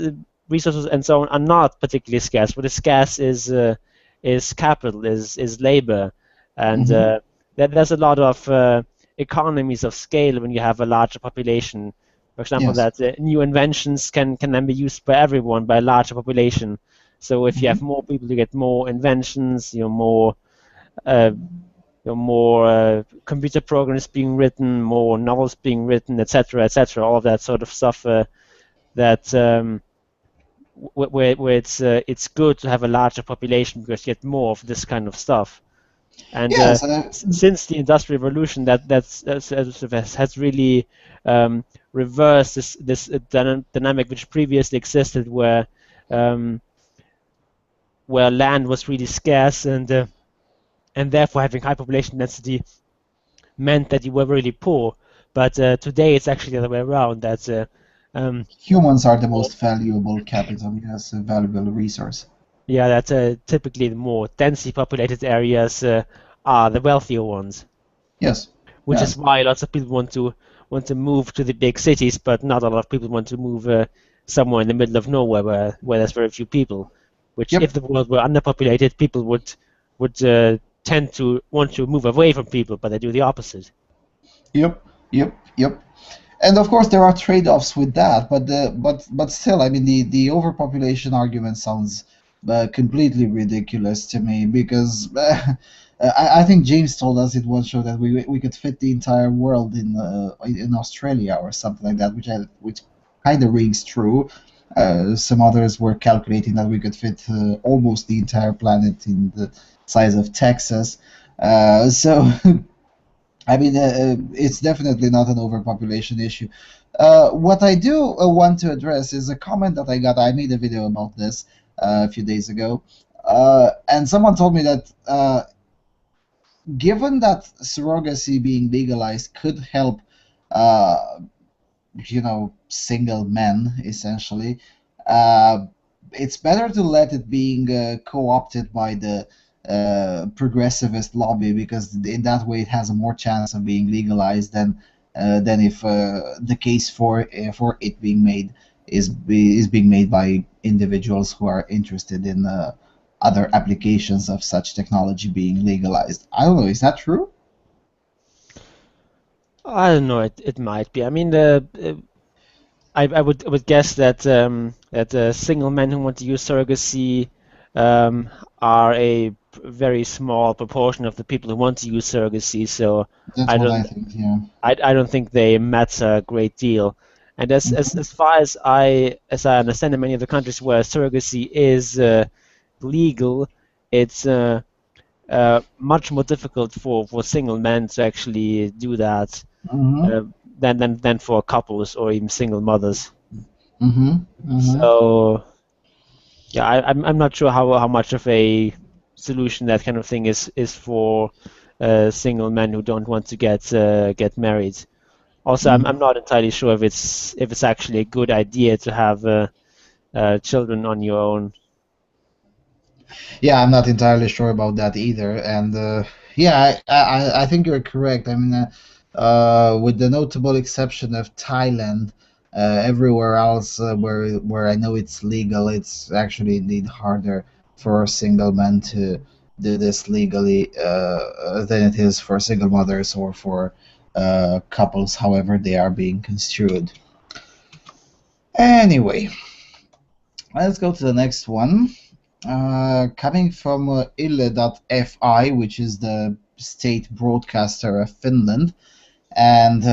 resources and so on are not particularly scarce. What is scarce is capital, is labor, and Hmm. there's a lot of economies of scale when you have a larger population. For example, Yes. that new inventions can then be used by everyone by a larger population. So if you have Hmm. more people, you get more inventions, uh, more computer programs being written, more novels being written, etc., etc. All of that sort of stuff. That where it's good to have a larger population because you get more of this kind of stuff. And Yes. since the Industrial Revolution, has really reversed this dynamic which previously existed, um, where land was really scarce and therefore having high population density meant that you were really poor. But today it's actually the other way around. That um, Humans are the most valuable capital. Yes, a valuable resource. yeah, that typically the more densely populated areas are the wealthier ones, Yes. which is Yes. why lots of people want to move to the big cities, but not a lot of people want to move somewhere in the middle of nowhere where there's very few people. Which, if Yep. the world were underpopulated, people would tend to want to move away from people, but they do the opposite. Yep. Yep. Yep. And of course, there are trade-offs with that, but still, I mean, the overpopulation argument sounds completely ridiculous to me because I think James told us it one show that we could fit the entire world in Australia or something like that, which kind of rings true. Some others were calculating that we could fit almost the entire planet in the size of Texas. So I mean, it's definitely not an overpopulation issue. What I do want to address is a comment that I got. I made a video about this a few days ago, and someone told me that given that surrogacy being legalized could help, uh, single men essentially, uh, it's better to let it being co-opted by the progressivist lobby because in that way it has a more chance of being legalized than if the case for it being made is being made by individuals who are interested in other applications of such technology being legalized. I don't know. Is that true? I don't know. It might be. I mean, I would guess that single men who want to use surrogacy um, are a very small proportion of the people who want to use surrogacy. So That's I what I don't think. Yeah. I don't think they matter a great deal. And as far as I understand, in many of the countries where surrogacy is legal, it's much more difficult for single men to actually do that Mm-hmm. uh, than for couples or even single mothers. Mm-hmm. Mm-hmm. So yeah, I'm not sure how much of a solution that kind of thing is for single men who don't want to get married. Also, I'm Mm-hmm. not entirely sure if it's actually a good idea to have children on your own. Yeah, I'm not entirely sure about that either. And yeah, I think you're correct. I mean, with the notable exception of Thailand, everywhere else where I know it's legal, it's actually indeed harder for single men to do this legally than it is for single mothers or for couples, however they are being construed. Anyway, let's go to the next one. Coming from ille.fi, which is the state broadcaster of Finland. And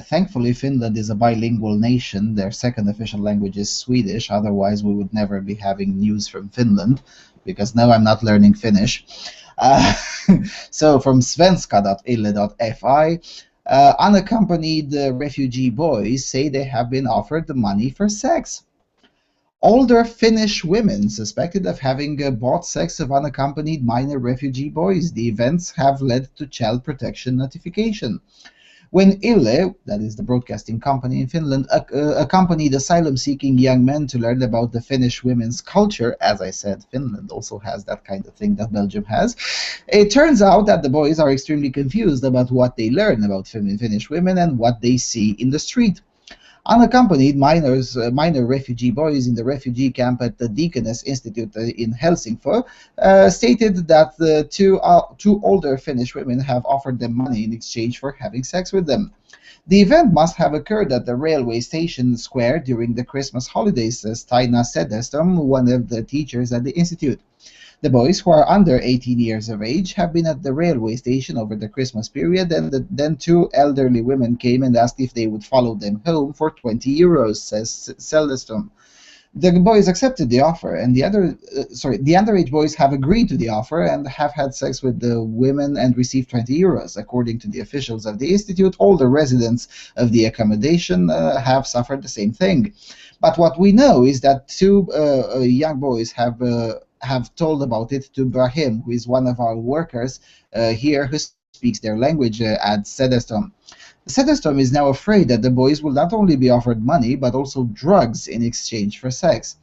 thankfully, Finland is a bilingual nation. Their second official language is Swedish. Otherwise, we would never be having news from Finland, because now I'm not learning Finnish. Uh, so from svenska.ille.fi, unaccompanied refugee boys say they have been offered the money for sex. Older Finnish women suspected of having bought sex of unaccompanied minor refugee boys. The events have led to child protection notification. When Yle, that is the broadcasting company in Finland, accompanied asylum-seeking young men to learn about the Finnish women's culture, as I said, Finland also has that kind of thing that Belgium has, it turns out that the boys are extremely confused about what they learn about Finnish women and what they see in the street. Unaccompanied minor refugee boys in the refugee camp at the Deaconess Institute in Helsingfors stated that the two older Finnish women have offered them money in exchange for having sex with them. The event must have occurred at the railway station square during the Christmas holidays, says Taina Sedestom, one of the teachers at the institute. The boys, who are under 18 years of age, have been at the railway station over the Christmas period, and then two elderly women came and asked if they would follow them home for 20 euros, says Sedestom. The boys accepted the offer, and the underage boys have agreed to the offer and have had sex with the women and received 20 euros. According to the officials of the institute, all the residents of the accommodation have suffered the same thing. But what we know is that two young boys have told about it to Brahim, who is one of our workers here who speaks their language, adds Sedestom. Sedestom is now afraid that the boys will not only be offered money, but also drugs in exchange for sex.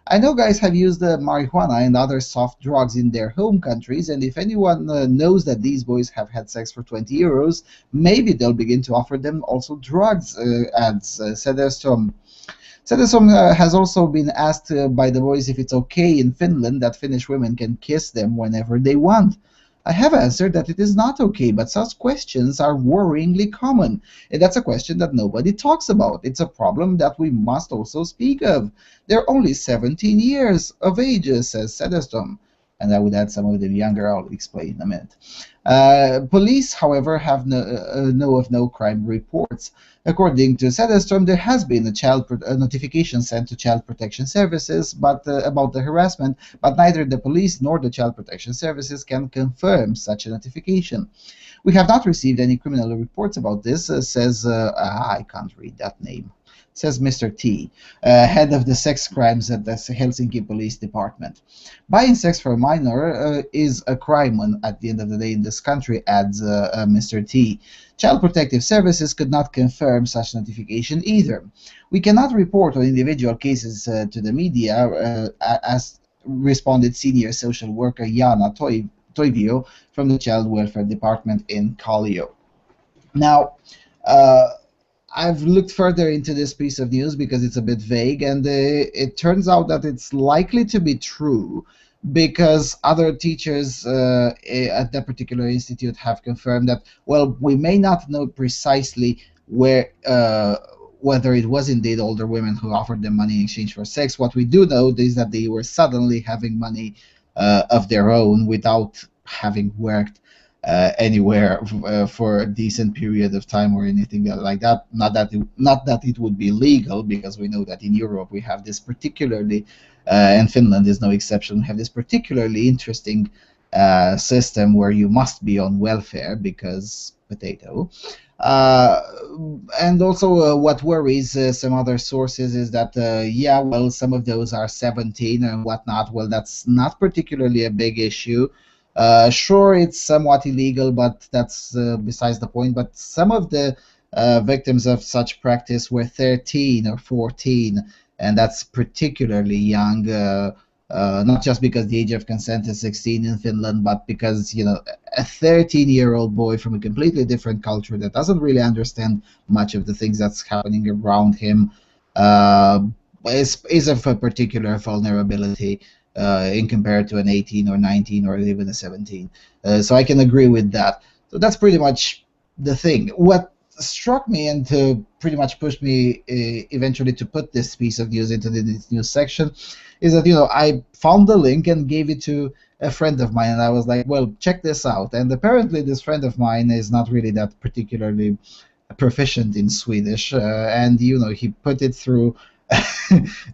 I know guys have used marijuana and other soft drugs in their home countries, and if anyone knows that these boys have had sex for 20 euros, maybe they'll begin to offer them also drugs, adds Sedestom. Sedestom has also been asked by the boys if it's okay in Finland that Finnish women can kiss them whenever they want. I have answered that it is not okay, but such questions are worryingly common, and that's a question that nobody talks about. It's a problem that we must also speak of. They're only 17 years of age, says Sedestom. And I would add some of them younger. I'll explain in a minute. Police, however, have know of no crime reports. According to Sedestom, there has been a notification sent to Child Protection Services about the harassment, but neither the police nor the Child Protection Services can confirm such a notification. We have not received any criminal reports about this, says, I can't read that name, says Mr. T, head of the sex crimes at the Helsinki Police Department. Buying sex for a minor is a crime at the end of the day in this country, adds Mr. T. Child Protective Services could not confirm such notification either. We cannot report on individual cases to the media, as responded senior social worker Jana Toivio from the Child Welfare Department in Kallio. Now, I've looked further into this piece of news because it's a bit vague, and it turns out that it's likely to be true because other teachers at that particular institute have confirmed that, well, we may not know precisely whether it was indeed older women who offered them money in exchange for sex. What we do know is that they were suddenly having money of their own without having worked anywhere for a decent period of time or anything like that. Not that it would be legal, because we know that in Europe we have this particularly, and Finland is no exception, we have this particularly interesting system where you must be on welfare because potato. And also what worries some other sources is that, yeah, well, some of those are 17 and whatnot. Well, that's not particularly a big issue. Sure, it's somewhat illegal, but that's besides the point. But some of the victims of such practice were 13 or 14, and that's particularly young, not just because the age of consent is 16 in Finland, but because, you know, a 13-year-old boy from a completely different culture that doesn't really understand much of the things that's happening around him is of a particular vulnerability in compared to an 18 or 19 or even a 17. So I can agree with that. So that's pretty much the thing. What struck me and pretty much pushed me eventually to put this piece of news into the news section is that, you know, I found the link and gave it to a friend of mine, and I was like, well, check this out. And apparently, this friend of mine is not really that particularly proficient in Swedish, and he put it through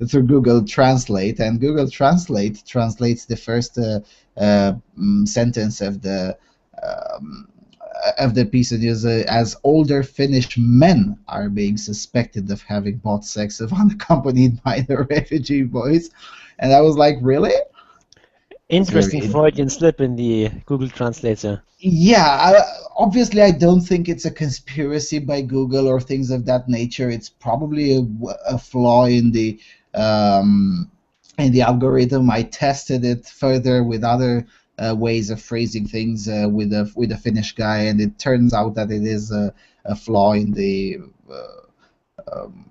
through Google Translate, and Google Translate translates the first sentence um, of the piece of news as older Finnish men are being suspected of having bought sex of unaccompanied minor refugee boys, and I was like, really? That's very Interesting Freudian slip in the Google Translator. Yeah, obviously, I don't think it's a conspiracy by Google or things of that nature. It's probably a flaw um, in the algorithm. I tested it further with other ways of phrasing things with a Finnish guy, and it turns out that it is a flaw um,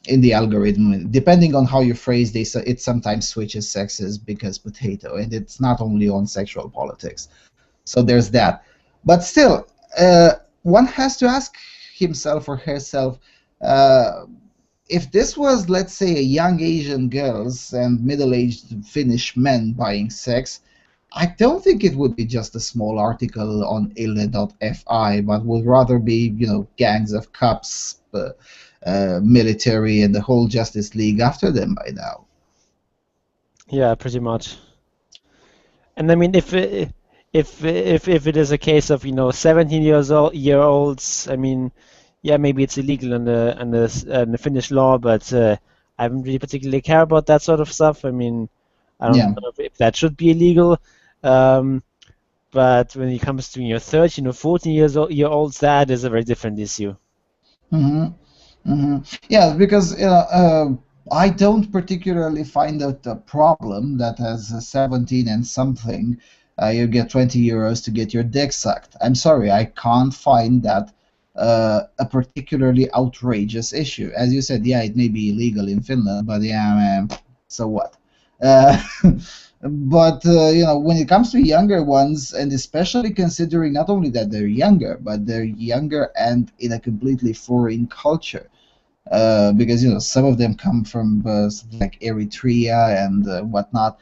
in the algorithm. Depending on how you phrase this, it sometimes switches sexes because potato, and it's not only on sexual politics. So there's that. But still, one has to ask himself or herself, if this was, let's say, a young Asian girls and middle-aged Finnish men buying sex, I don't think it would be just a small article on ille.fi, but would rather be, gangs of cops, military, and the whole Justice League after them by now. Yeah, pretty much. And I mean, if it is a case of 17 year olds, I mean, yeah, maybe it's illegal under Finnish law, but I don't really particularly care about that sort of stuff. I mean, I don't Yeah. know if that should be illegal. Um, but when it comes to 13 or 14 year olds, that is a very different issue. hmm Yeah, because I don't particularly find it a problem that as a 17 and something, you get 20 euros to get your dick sucked. I'm sorry, I can't find that a particularly outrageous issue. As you said, yeah, it may be illegal in Finland, but yeah, man, so what? Uh, but when it comes to younger ones, and especially considering not only that they're younger, but they're younger and in a completely foreign culture, because some of them come from something like Eritrea and whatnot.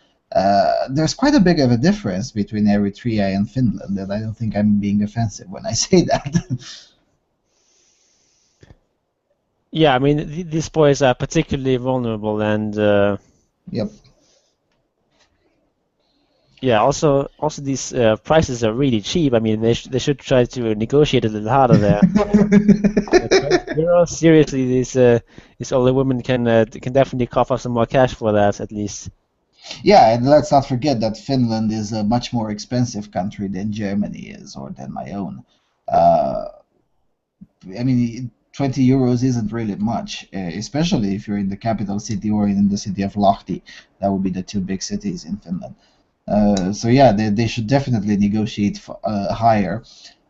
There's quite a big of a difference between Eritrea and Finland, and I don't think I'm being offensive when I say that. Yeah, I mean, these boys are particularly vulnerable, and Yep. yeah, also these prices are really cheap. I mean, they should try to negotiate a little harder there. 20 euros? Seriously, these older women can definitely cough up some more cash for that at least. Yeah, and let's not forget that Finland is a much more expensive country than Germany is, or than my own. Uh, I mean, 20 euros isn't really much, especially if you're in the capital city or in the city of Lahti. That would be the two big cities in Finland. So yeah, they should definitely negotiate higher.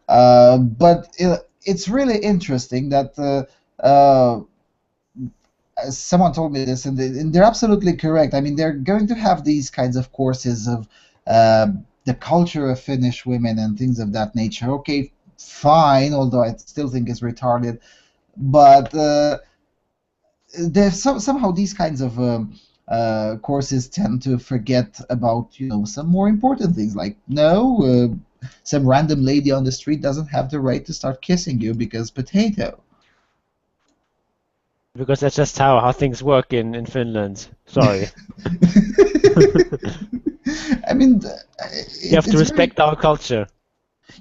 But it's really interesting that someone told me this, and they're absolutely correct. I mean, they're going to have these kinds of courses of uh, the culture of Finnish women and things of that nature. Okay, fine, although I still think it's retarded. But there's somehow these kinds of courses tend to forget about some more important things, like no, some random lady on the street doesn't have the right to start kissing you because potato. Because that's just how things work in Finland. Sorry. I mean, You have to it's very. respect our culture.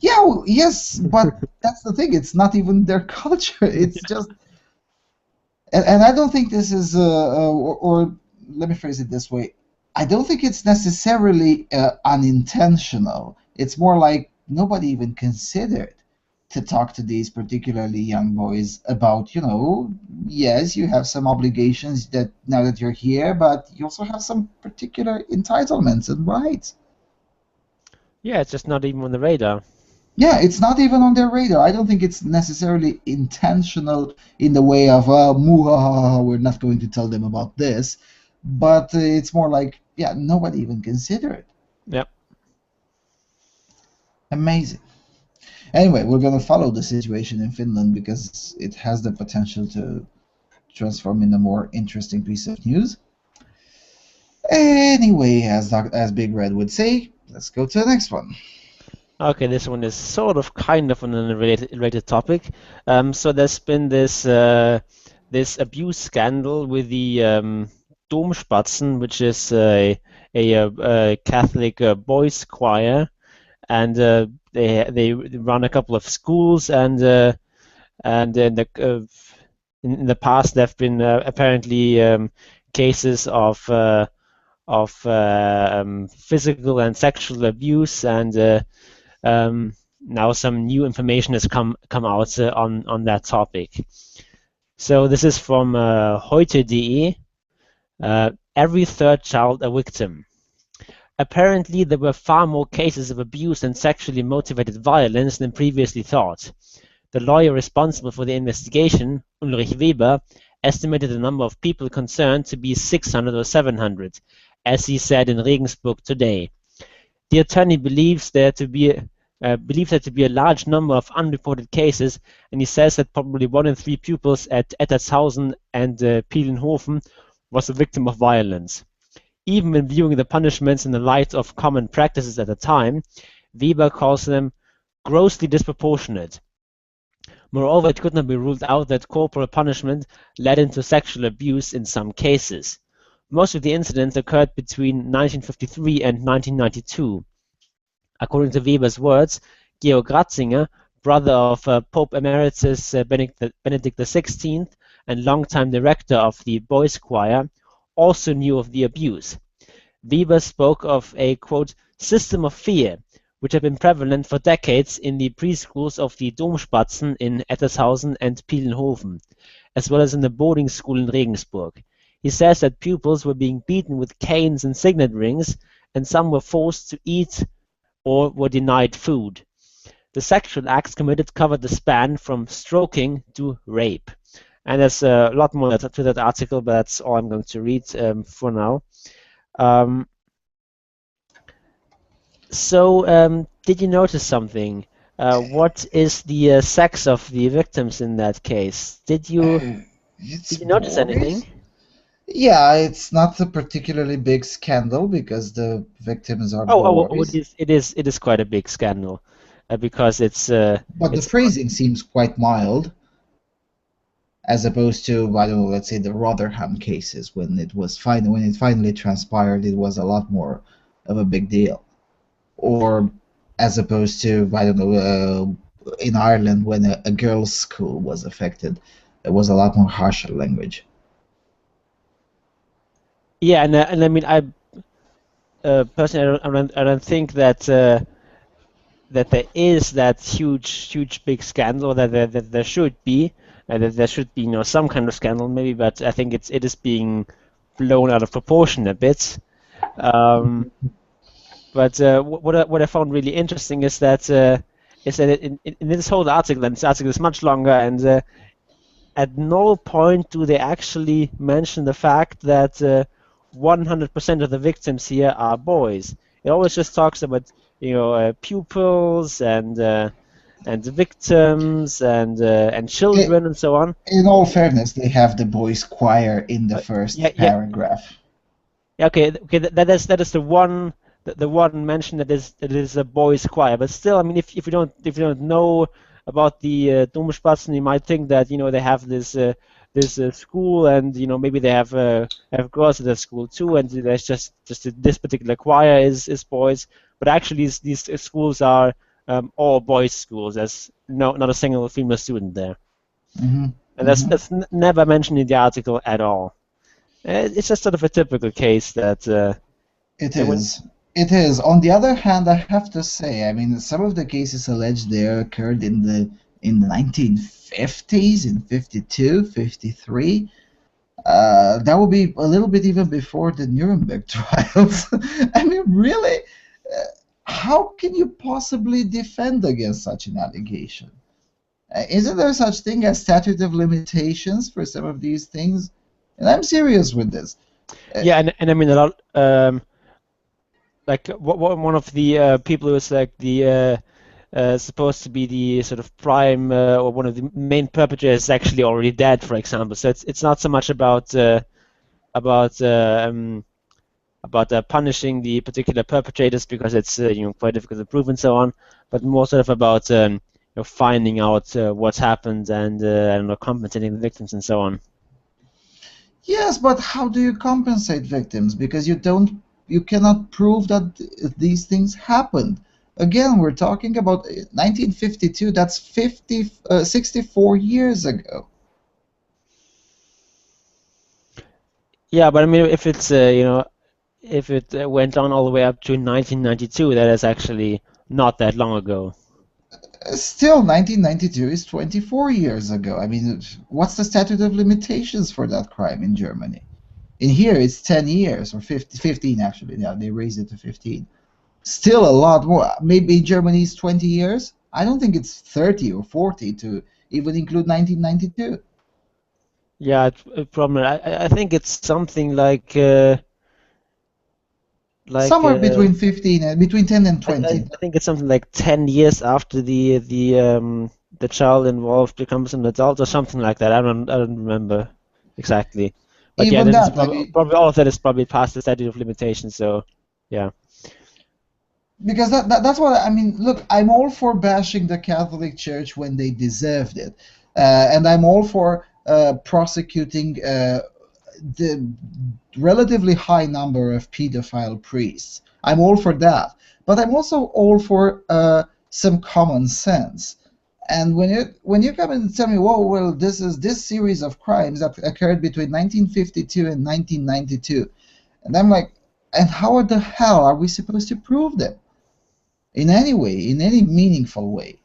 Yeah, yes, but that's the thing. It's not even their culture. It's just, and I don't think this is, or let me phrase it this way. I don't think it's necessarily unintentional. It's more like nobody even considered to talk to these particularly young boys about, yes, you have some obligations that now that you're here, but you also have some particular entitlements and rights. Yeah, it's just not even on the radar. Yeah, it's not even on their radar. I don't think it's necessarily intentional in the way of, muhaha, we're not going to tell them about this. But it's more like, yeah, nobody even considered it. Yeah. Amazing. Anyway, we're going to follow the situation in Finland because it has the potential to transform in a more interesting piece of news. Anyway, as Big Red would say, let's go to the next one. Okay, this one is sort of kind of on a related topic. So there's been this this abuse scandal with the Domspatzen, which is a Catholic boys choir, and they run a couple of schools, and in the past there have been apparently cases of physical and sexual abuse, and now some new information has come out on that topic. So this is from heute.de. Every third child a victim. Apparently, there were far more cases of abuse and sexually motivated violence than previously thought. The lawyer responsible for the investigation, Ulrich Weber, estimated the number of people concerned to be 600 or 700, as he said in Regensburg today. The attorney believes there to be a large number of unreported cases, and he says that probably 1 in 3 pupils at Ettershausen and Pielenhofen was a victim of violence. Even when viewing the punishments in the light of common practices at the time, Weber calls them grossly disproportionate. Moreover, it could not be ruled out that corporal punishment led into sexual abuse in some cases. Most of the incidents occurred between 1953 and 1992. According to Weber's words, Georg Ratzinger, brother of Pope Emeritus Benedict XVI and longtime director of the boys' choir, also knew of the abuse. Weber spoke of a, quote, system of fear, which had been prevalent for decades in the preschools of the Domspatzen in Ettershausen and Pielenhofen, as well as in the boarding school in Regensburg. He says that pupils were being beaten with canes and signet rings, and some were forced to eat or were denied food. The sexual acts committed covered the span from stroking to rape. And there's a lot more to that article, but that's all I'm going to read for now. Did you notice something? What is the sex of the victims in that case? Did you notice anything? Yeah, it's not a particularly big scandal because the victims are boys. It is quite a big scandal because it's. But the phrasing seems quite mild, as opposed to, I don't know, let's say the Rotherham cases when it finally transpired, it was a lot more of a big deal, or as opposed to, I don't know, in Ireland when a girls' school was affected, it was a lot more harsher language. Yeah, and I mean, I personally, I don't think that that there is that huge big scandal that there should be, that there should be some kind of scandal maybe, but I think it is being blown out of proportion a bit. But what I found really interesting is that in this whole article, and this article is much longer, and at no point do they actually mention the fact that 100% of the victims here are boys. It always just talks about pupils and victims and children and so on. In all fairness, they have the boys' choir in the first paragraph. Yeah, okay, that is the one mention that is a boys' choir. But still, I mean, if you don't know about the Domspatzen, you might think that they have this school, and maybe they have girls at the school too, and there's just this particular choir is boys. But actually, these schools are all boys' schools. There's not a single female student there, and that's never mentioned in the article at all. It's just sort of a typical case that. It is. It is. On the other hand, I have to say, I mean, some of the cases alleged there occurred in the 1950s, in 52, 53. That would be a little bit even before the Nuremberg trials. I mean, really, how can you possibly defend against such an allegation? Isn't there such thing as statute of limitations for some of these things? And I'm serious with this. Yeah, and I mean a lot. Like one of the people who was like the supposed to be the sort of prime or one of the main perpetrators is actually already dead, for example. So it's not so much about punishing the particular perpetrators because it's quite difficult to prove and so on, but more sort of about finding out what's happened and I don't know, compensating the victims and so on. Yes, but how do you compensate victims? Because you cannot prove that these things happened. Again, we're talking about 1952. That's 64 years ago. Yeah, but I mean, if it's if it went on all the way up to 1992, that is actually not that long ago. Still, 1992 is 24 years ago. I mean, what's the statute of limitations for that crime in Germany? In here, it's 10 years or 15 actually. Yeah, they raised it to 15. Still a lot more. Maybe Germany's 20 years. I don't think it's 30 or 40 to even include 1992. Yeah, probably. I think it's something like Somewhere between 15 and between 10 and I, 20. I think it's something like 10 years after the child involved becomes an adult or something like that. I don't remember exactly. But yeah, Even this is that, I probably, mean, probably all of that is probably past the statute of limitations. So yeah. because that's what I mean. Look, I'm all for bashing the Catholic Church when they deserved it, and I'm all for prosecuting the relatively high number of pedophile priests. I'm all for that, but I'm also all for some common sense. And when you come and tell me, whoa, well, this series of crimes that occurred between 1952 and 1992, and I'm like, and how the hell are we supposed to prove them in any way, in any meaningful way?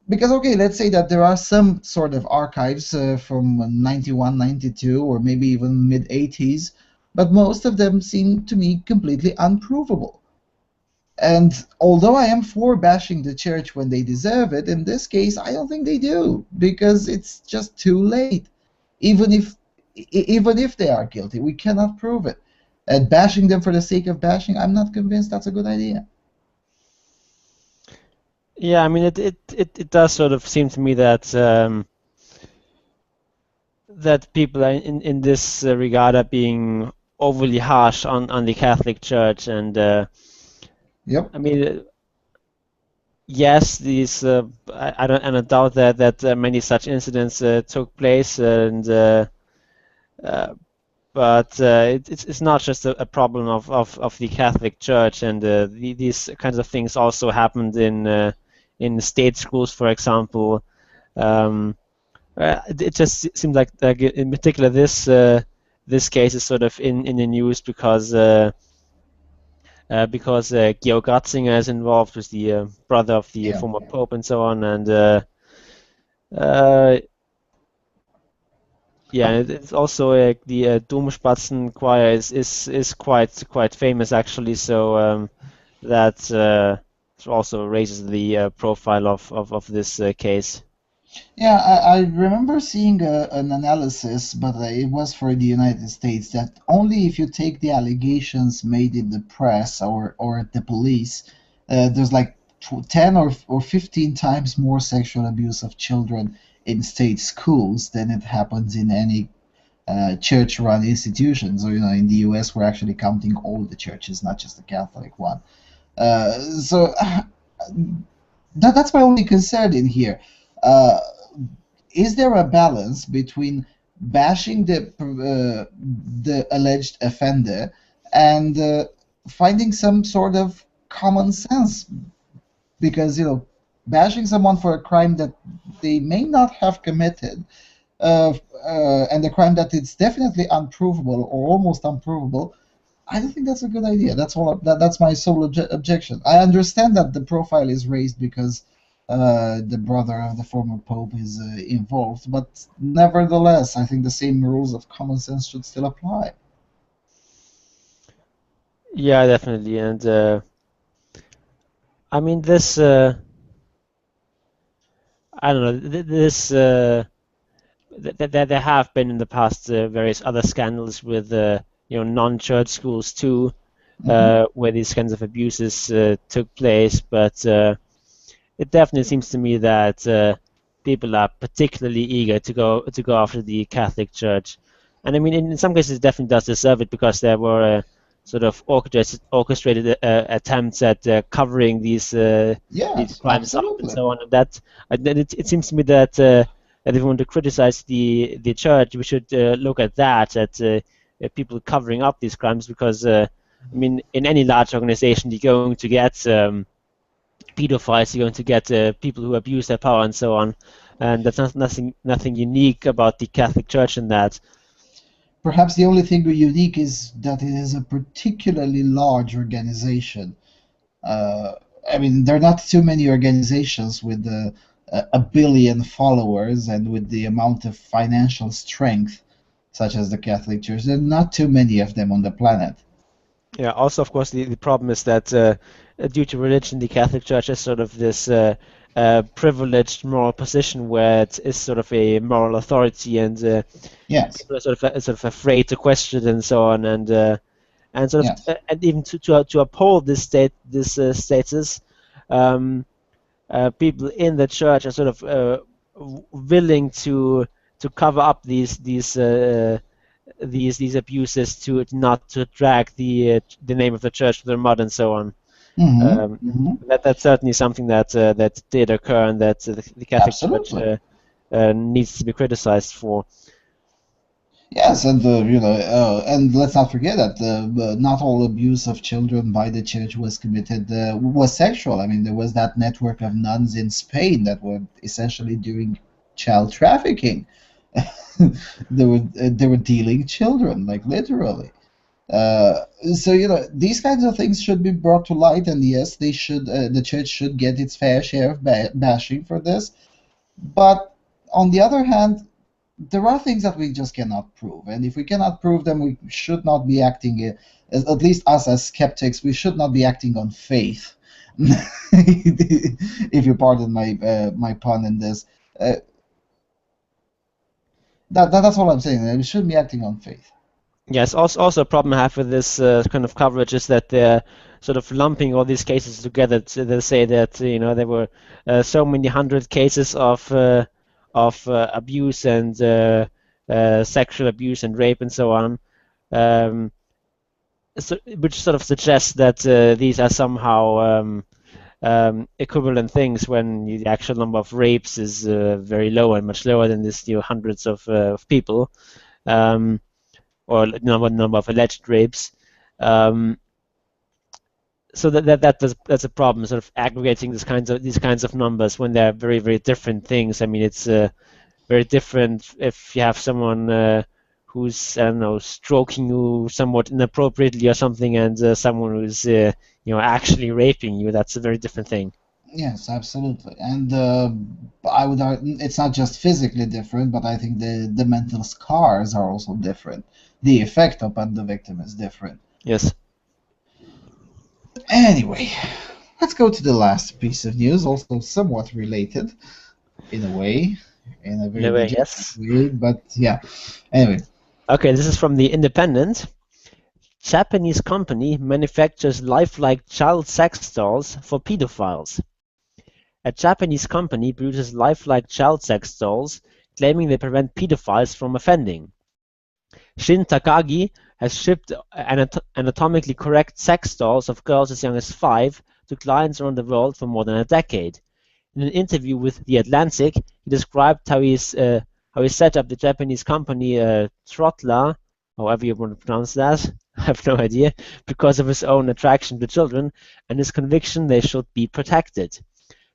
Because okay, let's say that there are some sort of archives from 91, 92, or maybe even mid 80s, but most of them seem to me completely unprovable. And although I am for bashing the church when they deserve it, in this case I don't think they do, because it's just too late. Even if even if they are guilty, we cannot prove it. And bashing them for the sake of bashing, I'm not convinced that's a good idea. Yeah, I mean, it does sort of seem to me that that people are in this regard are being overly harsh on the Catholic Church, and Yep. I mean, yes, these I don't doubt that many such incidents took place, and uh, but it's not just a problem of the Catholic Church, and these kinds of things also happened in state schools, for example. Um, it just seems like in particular this case is sort of in the news because Georg Ratzinger is involved with the brother of the Yeah. former Pope and so on, and uh, yeah, and it's also the Domspatzen choir is quite famous actually, so that also raises the profile of this case. Yeah, I remember seeing an analysis, but it was for the United States, that only if you take the allegations made in the press or at the police, there's like 10 or 15 times more sexual abuse of children in state schools than it happens in any church-run institutions. Or, in the US, we're actually counting all the churches, not just the Catholic one. So that's my only concern in here. Uh, is there a balance between bashing the alleged offender and finding some sort of common sense? Because bashing someone for a crime that they may not have committed, and a crime that is definitely unprovable or almost unprovable, I don't think that's a good idea. That's all. That's my sole objection. I understand that the profile is raised because the brother of the former pope is involved, but nevertheless, I think the same rules of common sense should still apply. Yeah, definitely, and I mean this. I don't know. This there have been in the past various other scandals with non-church schools too, Hmm. where these kinds of abuses took place. But it definitely seems to me that people are particularly eager to go after the Catholic Church. And I mean, in some cases, it definitely does deserve it because there were sort of orchestrated attempts at covering these Yes, crimes up and absolutely. so on. And that then it seems to me that that if we want to criticize the church, we should look at that people covering up these crimes because I mean, in any large organization, you're going to get pedophiles, you're going to get people who abuse their power and so on. And that's nothing unique about the Catholic Church in that. Perhaps the only thing unique is that it is a particularly large organization. Uh, I mean, there are not too many organizations with a billion followers and with the amount of financial strength, such as the Catholic Church. There are not too many of them on the planet. Yeah, also, of course, the problem is that due to religion, the Catholic Church is sort of this privileged moral position where it is sort of a moral authority, and Yes, people are sort of afraid to question it and so on, and sort of yes. and even to uphold this status, um, people in the church are sort of willing to cover up these abuses to not to drag the name of the church to the mud and so on. Hmm. Um, Hmm. that's certainly something that did occur and that the Catholic Church Absolutely. needs to be criticized for. Yes, and and let's not forget that not all abuse of children by the church was committed was sexual. I mean, there was that network of nuns in Spain that were essentially doing child trafficking. They were dealing children, like literally. So these kinds of things should be brought to light, and yes, they should. The church should get its fair share of bashing for this. But on the other hand, there are things that we just cannot prove, and if we cannot prove them, we should not be acting. At least us as skeptics, we should not be acting on faith. If you pardon my pun in this, uh, that's all I'm saying. We shouldn't be acting on faith. Yes, also a problem I have with this kind of coverage is that they're sort of lumping all these cases together. They say that there were so many hundred cases of abuse and sexual abuse and rape and so on, um, which sort of suggests that these are somehow equivalent things when the actual number of rapes is very low and much lower than this hundreds of people. Um, or number of alleged rapes. Um, so that's a problem, sort of aggregating these kinds of numbers when they're very very different things. I mean, it's very different if you have someone who's, I don't know, stroking you somewhat inappropriately or something, and someone who's actually raping you. That's a very different thing. Yes, absolutely. And I would argue it's not just physically different, but I think the mental scars are also different. The effect upon the victim is different. Yes. Anyway, let's go to the last piece of news, also somewhat related in a way, in a In very a way, legitimate yes. way, but yeah. Anyway, Okay, this is from the Independent. Japanese company manufactures lifelike child sex dolls for pedophiles. A Japanese company produces lifelike child sex dolls, claiming they prevent pedophiles from offending. Shin Takagi has shipped anatomically correct sex dolls of girls as young as 5 to clients around the world for more than a decade. In an interview with The Atlantic, he described how he set up the Japanese company Trotla, however you want to pronounce that, I have no idea, because of his own attraction to children and his conviction they should be protected.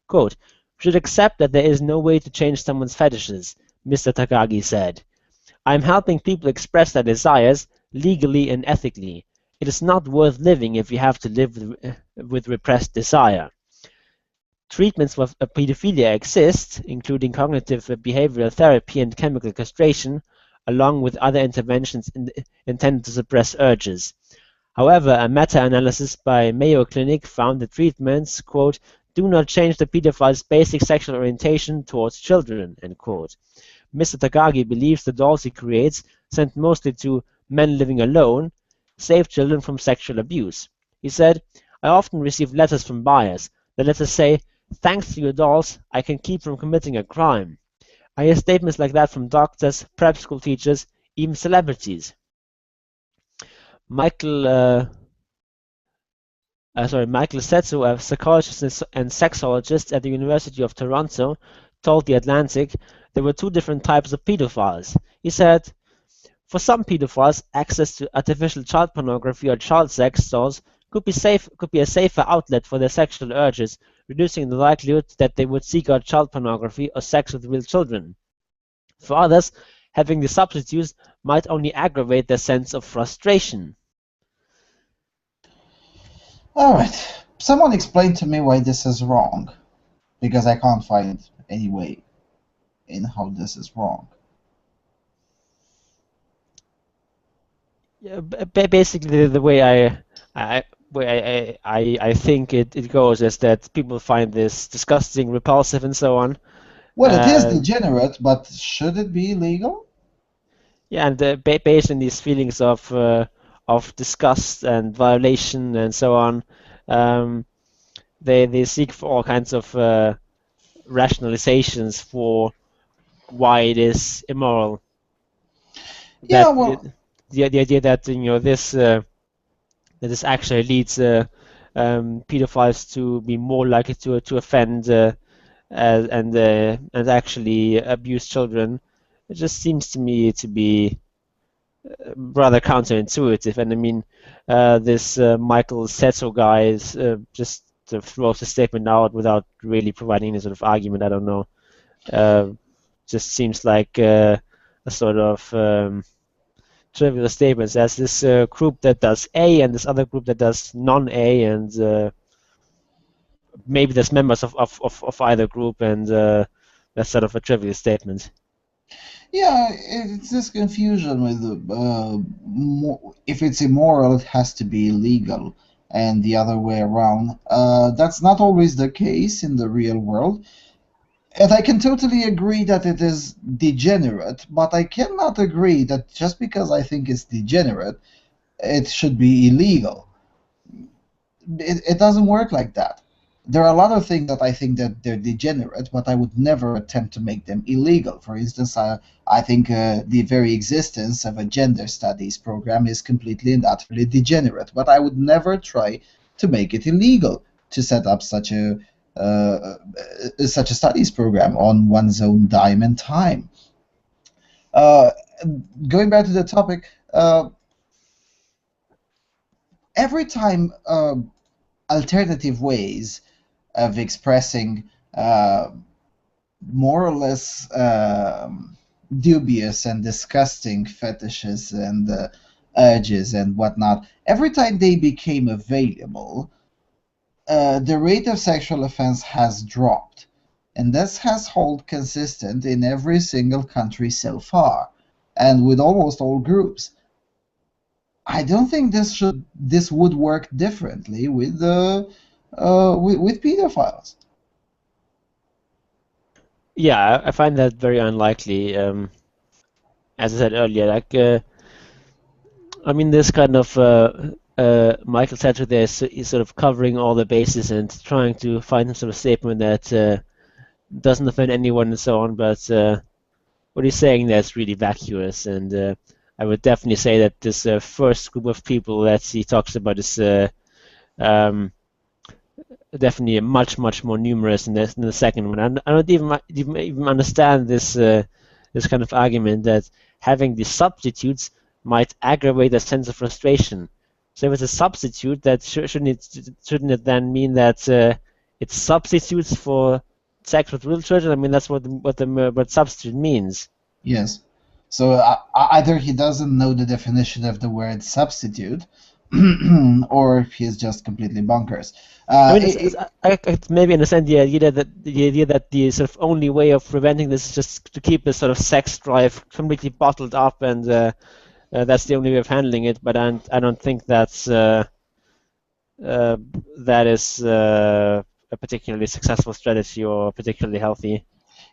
Quote, "We should accept that there is no way to change someone's fetishes," Mr. Takagi said. "I'm helping people express their desires legally and ethically. It is not worth living if you have to live with repressed desire. Treatments for pedophilia exist, including cognitive behavioral therapy and chemical castration, along with other interventions intended to suppress urges. However, a meta-analysis by Mayo Clinic found that treatments, quote, do not change the pedophile's basic sexual orientation towards children," end quote. Mr. Takagi believes the dolls he creates, sent mostly to men living alone, save children from sexual abuse. He said, "I often receive letters from buyers. The letters say, 'Thanks to your dolls, I can keep from committing a crime.' I hear statements like that from doctors, prep school teachers, even celebrities. Michael Setsu, a psychologist and sexologist at the University of Toronto, told The Atlantic there were two different types of pedophiles. He said, for some pedophiles, access to artificial child pornography or child sex dolls could be a safer outlet for their sexual urges, reducing the likelihood that they would seek out child pornography or sex with real children. For others, having the substitutes might only aggravate their sense of frustration. All right. Someone explain to me why this is wrong, because I can't find any way in how this is wrong. Yeah, basically, the way I think it goes is that people find this disgusting, repulsive, and so on. Well, it is degenerate, but should it be illegal? Yeah, and based on these feelings of disgust and violation and so on, they seek for all kinds of rationalizations for why it is immoral. Yeah, That well, the idea that that this actually leads pedophiles to be more likely to offend and actually abuse children. It just seems to me to be rather counterintuitive. And I mean, this Michael Setso guy is just sort of throws the statement out without really providing any sort of argument. I don't know. Just seems like a sort of trivial statements. There's this group that does A and this other group that does non-A, and maybe there's members of either group, and that's sort of a trivial statement. yeah, it's this confusion with if it's immoral, it has to be illegal, and the other way around. That's not always the case in the real world. And I can totally agree that it is degenerate, but I cannot agree that just because I think it's degenerate, it should be illegal. It doesn't work like that. There are a lot of things that I think that they're degenerate, but I would never attempt to make them illegal. For instance, I think the very existence of a gender studies program is completely and utterly degenerate, but I would never try to make it illegal to set up such a studies program on one's own dime and time. Uh, Going back to the topic, every time alternative ways of expressing uh, more or less dubious and disgusting fetishes and urges and whatnot, every time they became available, the rate of sexual offense has dropped. And this has held consistent in every single country so far, and with almost all groups. I don't think this would work differently with pedophiles. Yeah, I find that very unlikely. As I said earlier, like I mean, this kind of Michael Thatcher there is sort of covering all the bases and trying to find some sort of statement that doesn't offend anyone and so on. But what he's saying there is really vacuous, and I would definitely say that this first group of people that he talks about is um, definitely much more numerous than the second one. I don't even understand this kind of argument that having the substitutes might aggravate a sense of frustration. So if it's a substitute, that shouldn't it then mean that it substitutes for sex with real children? I mean, that's what substitute means. Yes. So either he doesn't know the definition of the word substitute, or he's just completely bonkers. I mean, I maybe understand the idea that the sort of only way of preventing this is just to keep this sort of sex drive completely bottled up, and that's the only way of handling it. But I don't think that is a particularly successful strategy or particularly healthy.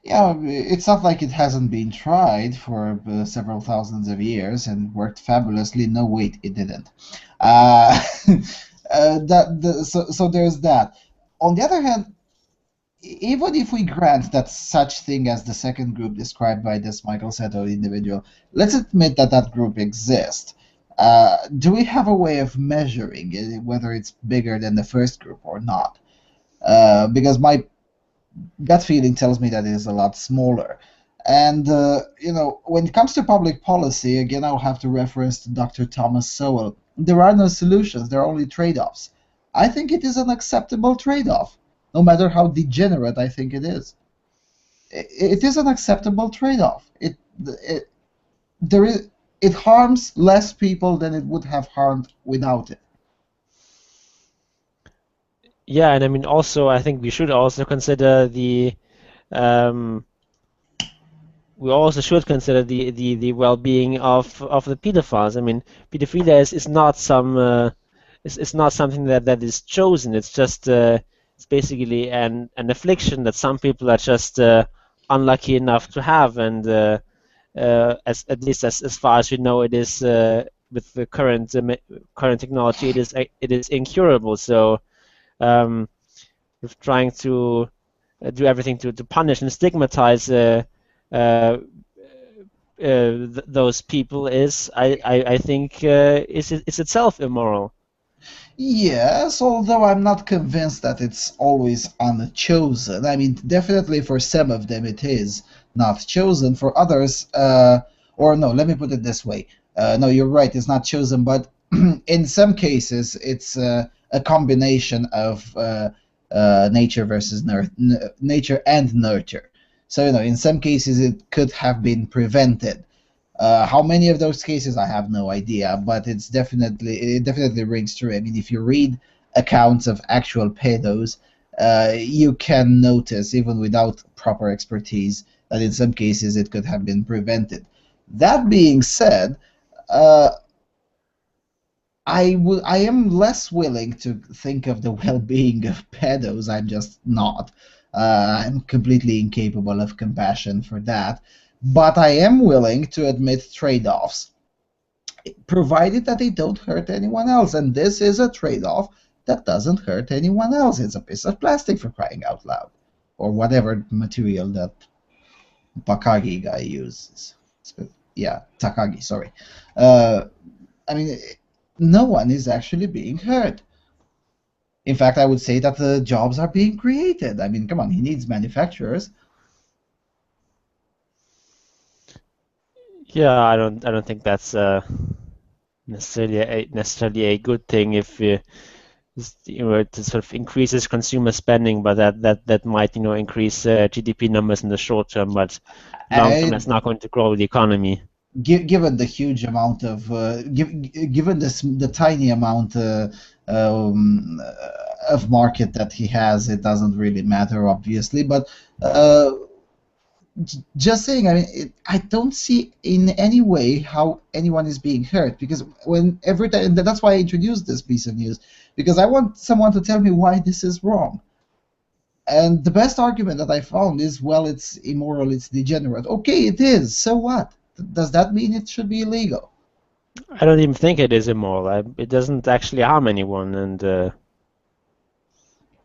Yeah, it's not like it hasn't been tried for several thousands of years and worked fabulously. No, wait, it didn't. Uh, so there's that. On the other hand, even if we grant that such thing as the second group described by this Michael Seto individual, let's admit that that group exists. Do we have a way of measuring it, whether it's bigger than the first group or not? Because my gut feeling tells me that it is a lot smaller. And when it comes to public policy, again, I'll have to reference to Dr. Thomas Sowell. There are no solutions; there are only trade-offs. I think it is an acceptable trade-off, no matter how degenerate I think it is. It is an acceptable trade-off. It there is it harms less people than it would have harmed without it. Yeah, and I mean also I think we should also consider um, the well-being of the pedophiles. I mean, pedophilia is not is not something that is chosen. It's just it's basically an affliction that some people are just unlucky enough to have, and as at least as far as we know, it is with the current technology, it is incurable. So we're trying to do everything to punish and stigmatize uh, those people is I think is itself immoral. Yes, although I'm not convinced that it's always unchosen. I mean, definitely for some of them it is not chosen. For others, or no, let me put it this way. No, you're right, it's not chosen, but in some cases it's a combination of nature versus nature and nurture. So, in some cases it could have been prevented. How many of those cases I have no idea, but it definitely rings true. I mean, if you read accounts of actual pedos, you can notice, even without proper expertise, that in some cases it could have been prevented. That being said, uh, I am less willing to think of the well-being of pedos. I'm just not. I'm completely incapable of compassion for that. But I am willing to admit trade-offs, provided that they don't hurt anyone else. And this is a trade-off that doesn't hurt anyone else. It's a piece of plastic, for crying out loud, or whatever material that Bakagi guy uses. Yeah, Takagi, sorry. Uh, I mean, no one is actually being hurt. In fact, I would say that the jobs are being created. I mean, come on, he needs manufacturers. Yeah, I don't think that's necessarily a good thing if it sort of increases consumer spending, but that might increase GDP numbers in the short term, but long term I, that's not going to grow the economy. given the huge amount of, given the tiny amount of market that he has, it doesn't really matter, obviously. But uh, just saying, I mean, I don't see in any way how anyone is being hurt, because when every time, and that's why I introduced this piece of news, because I want someone to tell me why this is wrong. And the best argument that I found is, well, it's immoral, it's degenerate. Okay, it is. So what? Does that mean it should be illegal? I don't even think it is immoral. It doesn't actually harm anyone, and so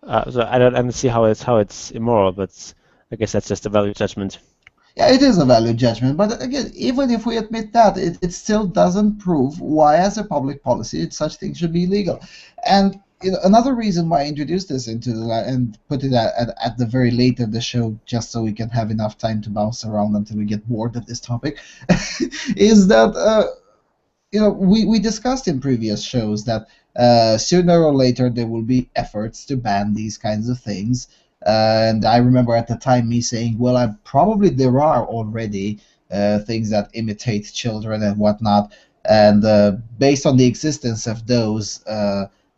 I don't see how it's immoral, but I guess that's just a value judgment. Yeah, it is a value judgment, but again, even if we admit that, it still doesn't prove why, as a public policy, such things should be illegal. And another reason why I introduced this into and put it at the very late of the show, just so we can have enough time to bounce around until we get bored of this topic, is that we discussed in previous shows that sooner or later there will be efforts to ban these kinds of things. And I remember at the time me saying, well, probably there are already things that imitate children and whatnot. And based on the existence of those,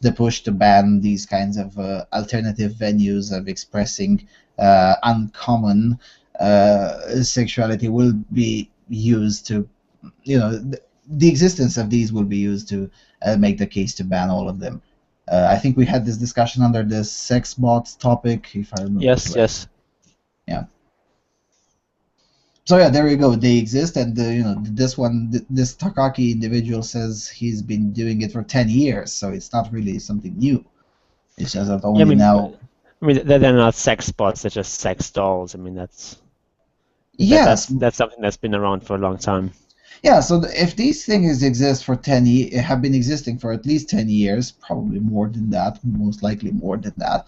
the push to ban these kinds of alternative venues of expressing uncommon sexuality will be used to, the existence of these will be used to make the case to ban all of them. I think we had this discussion under the sex bots topic, if I remember Yes, correctly. yes. Yeah. So yeah, there you go. They exist, and this Takaki individual says he's been doing it for 10 years, so it's not really something new. It's just that Yeah, I only mean, now. I mean, they're not sex bots; they're just sex dolls. I mean, that's Yes, something that's been around for a long time. yeah. So if these things exist for 10 have been existing for at least 10 years, probably more than that, most likely more than that.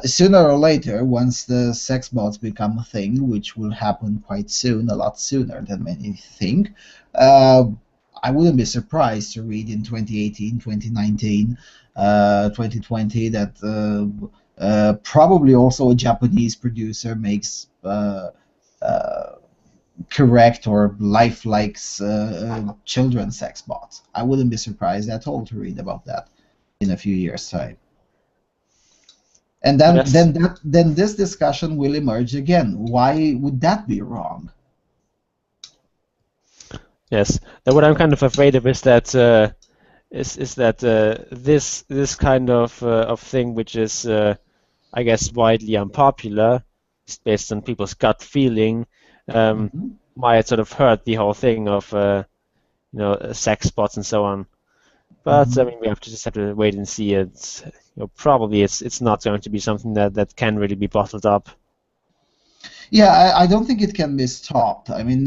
Sooner or later, once the sex bots become a thing, which will happen quite soon, a lot sooner than many think, uh, I wouldn't be surprised to read in 2018, 2019, 2020 that probably also a Japanese producer makes uh, correct or lifelike children's sex bots. I wouldn't be surprised at all to read about that in a few years' time. And Yes, then this discussion will emerge again. Why would that be wrong? yes. And what I'm kind of afraid of is that this kind of thing, which is I guess widely unpopular, based on people's gut feeling, um, Mhm. might sort of hurt the whole thing of sex bots and so on. But I Mhm. mean, we have to just have to wait and see. Probably it's not going to be something that can really be bottled up. Yeah, I don't think it can be stopped. I mean,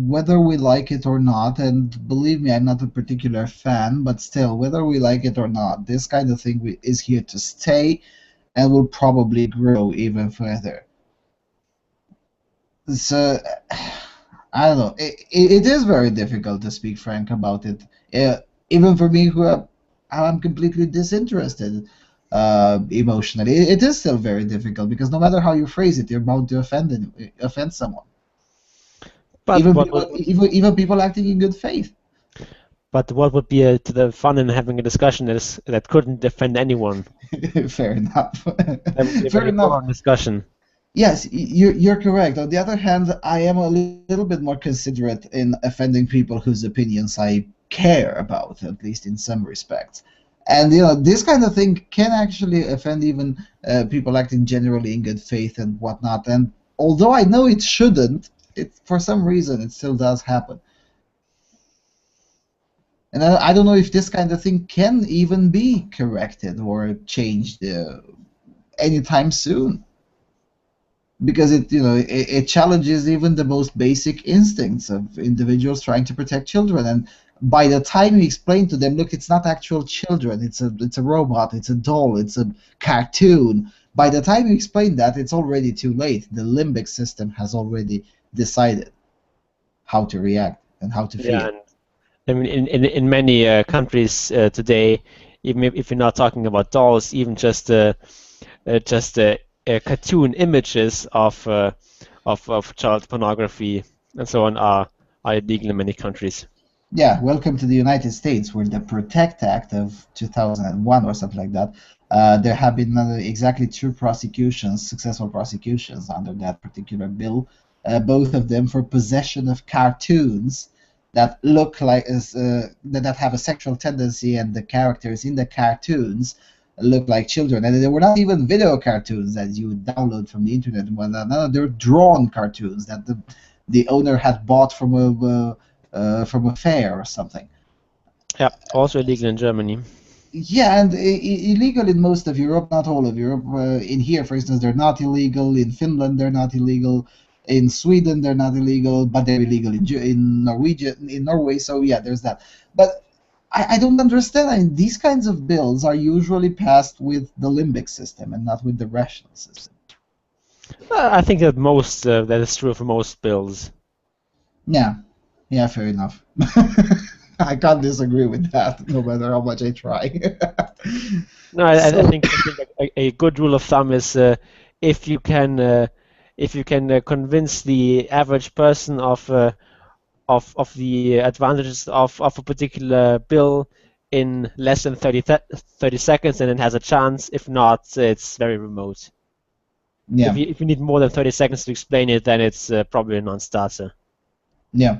whether we like it or not, and believe me, I'm not a particular fan, but still, whether we like it or not, this kind of thing is here to stay and will probably grow even further. So, I don't know. It is very difficult to speak frank about it, even for me, I'm completely disinterested emotionally. It is still very difficult because no matter how you phrase it, you're bound to offend someone. But Even what people, would even people acting in good faith. but what would be to the fun in having a discussion that couldn't defend anyone? Fair enough. That would be a Fair very enough. boring discussion. Yes, you're correct. On the other hand, I am a little bit more considerate in offending people whose opinions I care about, at least in some respects. And this kind of thing can actually offend even people acting generally in good faith and whatnot. And although I know it shouldn't, it for some reason it still does happen. And I don't know if this kind of thing can even be corrected or changed anytime soon, because it challenges even the most basic instincts of individuals trying to protect children. And by the time you explain to them, look, it's not actual children, it's a robot, it's a doll, it's a cartoon. By the time you explain that, it's already too late. The limbic system has already decided how to react and how to Yeah, feel. and I mean, in many countries today, even if you're not talking about dolls, even just cartoon images of child pornography and so on are illegal in many countries. Yeah, welcome to the United States, where the Protect Act of 2001 or something like that, there have been exactly two prosecutions, successful prosecutions under that particular bill, both of them for possession of cartoons that look like that have a sexual tendency, and the characters in the cartoons look like children. And they were not even video cartoons that you would download from the internet and whatnot. No, they're drawn cartoons that the owner had bought from a fair or something. Yeah, also illegal in Germany. Yeah, and illegal in most of Europe, not all of Europe. In here, for instance, they're not illegal. In Finland, they're not illegal. In Sweden, they're not illegal, but they're illegal in Norway. So yeah, there's that. But I don't understand. I mean, these kinds of bills are usually passed with the limbic system and not with the rational system. I think that is true for most bills. Yeah, yeah, fair enough. I can't disagree with that, no matter how much I try. No, So, I think a good rule of thumb is if you can convince the average person of the advantages of a particular bill in less than 30 seconds, and it has a chance. If not, it's very remote. yeah, If you need more than 30 seconds to explain it, then it's probably a non-starter. yeah.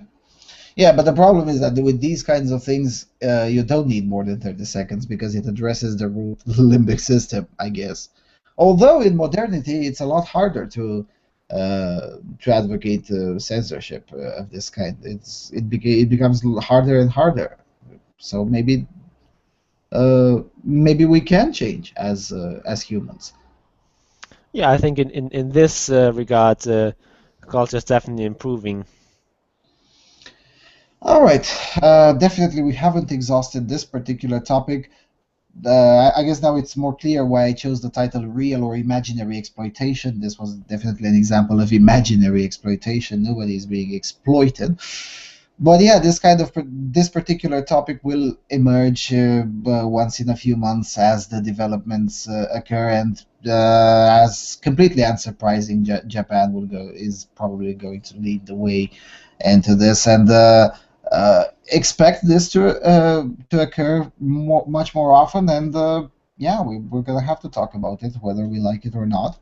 Yeah, but the problem is that with these kinds of things, you don't need more than 30 seconds because it addresses the root limbic system, I guess. Although in modernity, it's a lot harder to advocate censorship of this kind. It becomes harder and harder. So maybe we can change as humans. Yeah, I think in this regard, culture is definitely improving. All right, definitely we haven't exhausted this particular topic. I guess now it's more clear why I chose the title Real or Imaginary Exploitation. This was definitely an example of imaginary exploitation. Nobody is being exploited. But yeah, this particular topic will emerge once in a few months as the developments occur, and as completely unsurprising, Japan is probably going to lead the way into this, and expect this to occur much more often. And yeah, we're gonna have to talk about it, whether we like it or not.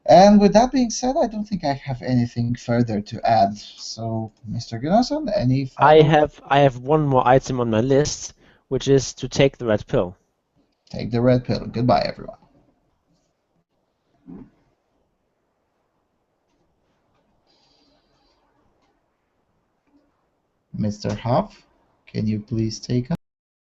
And with that being said, I don't think I have anything further to add. So, Mr. Gunnarsson, any final? I have one more item on my list, which is to take the red pill. Take the red pill. Goodbye, everyone. Mr. Huff, can you please take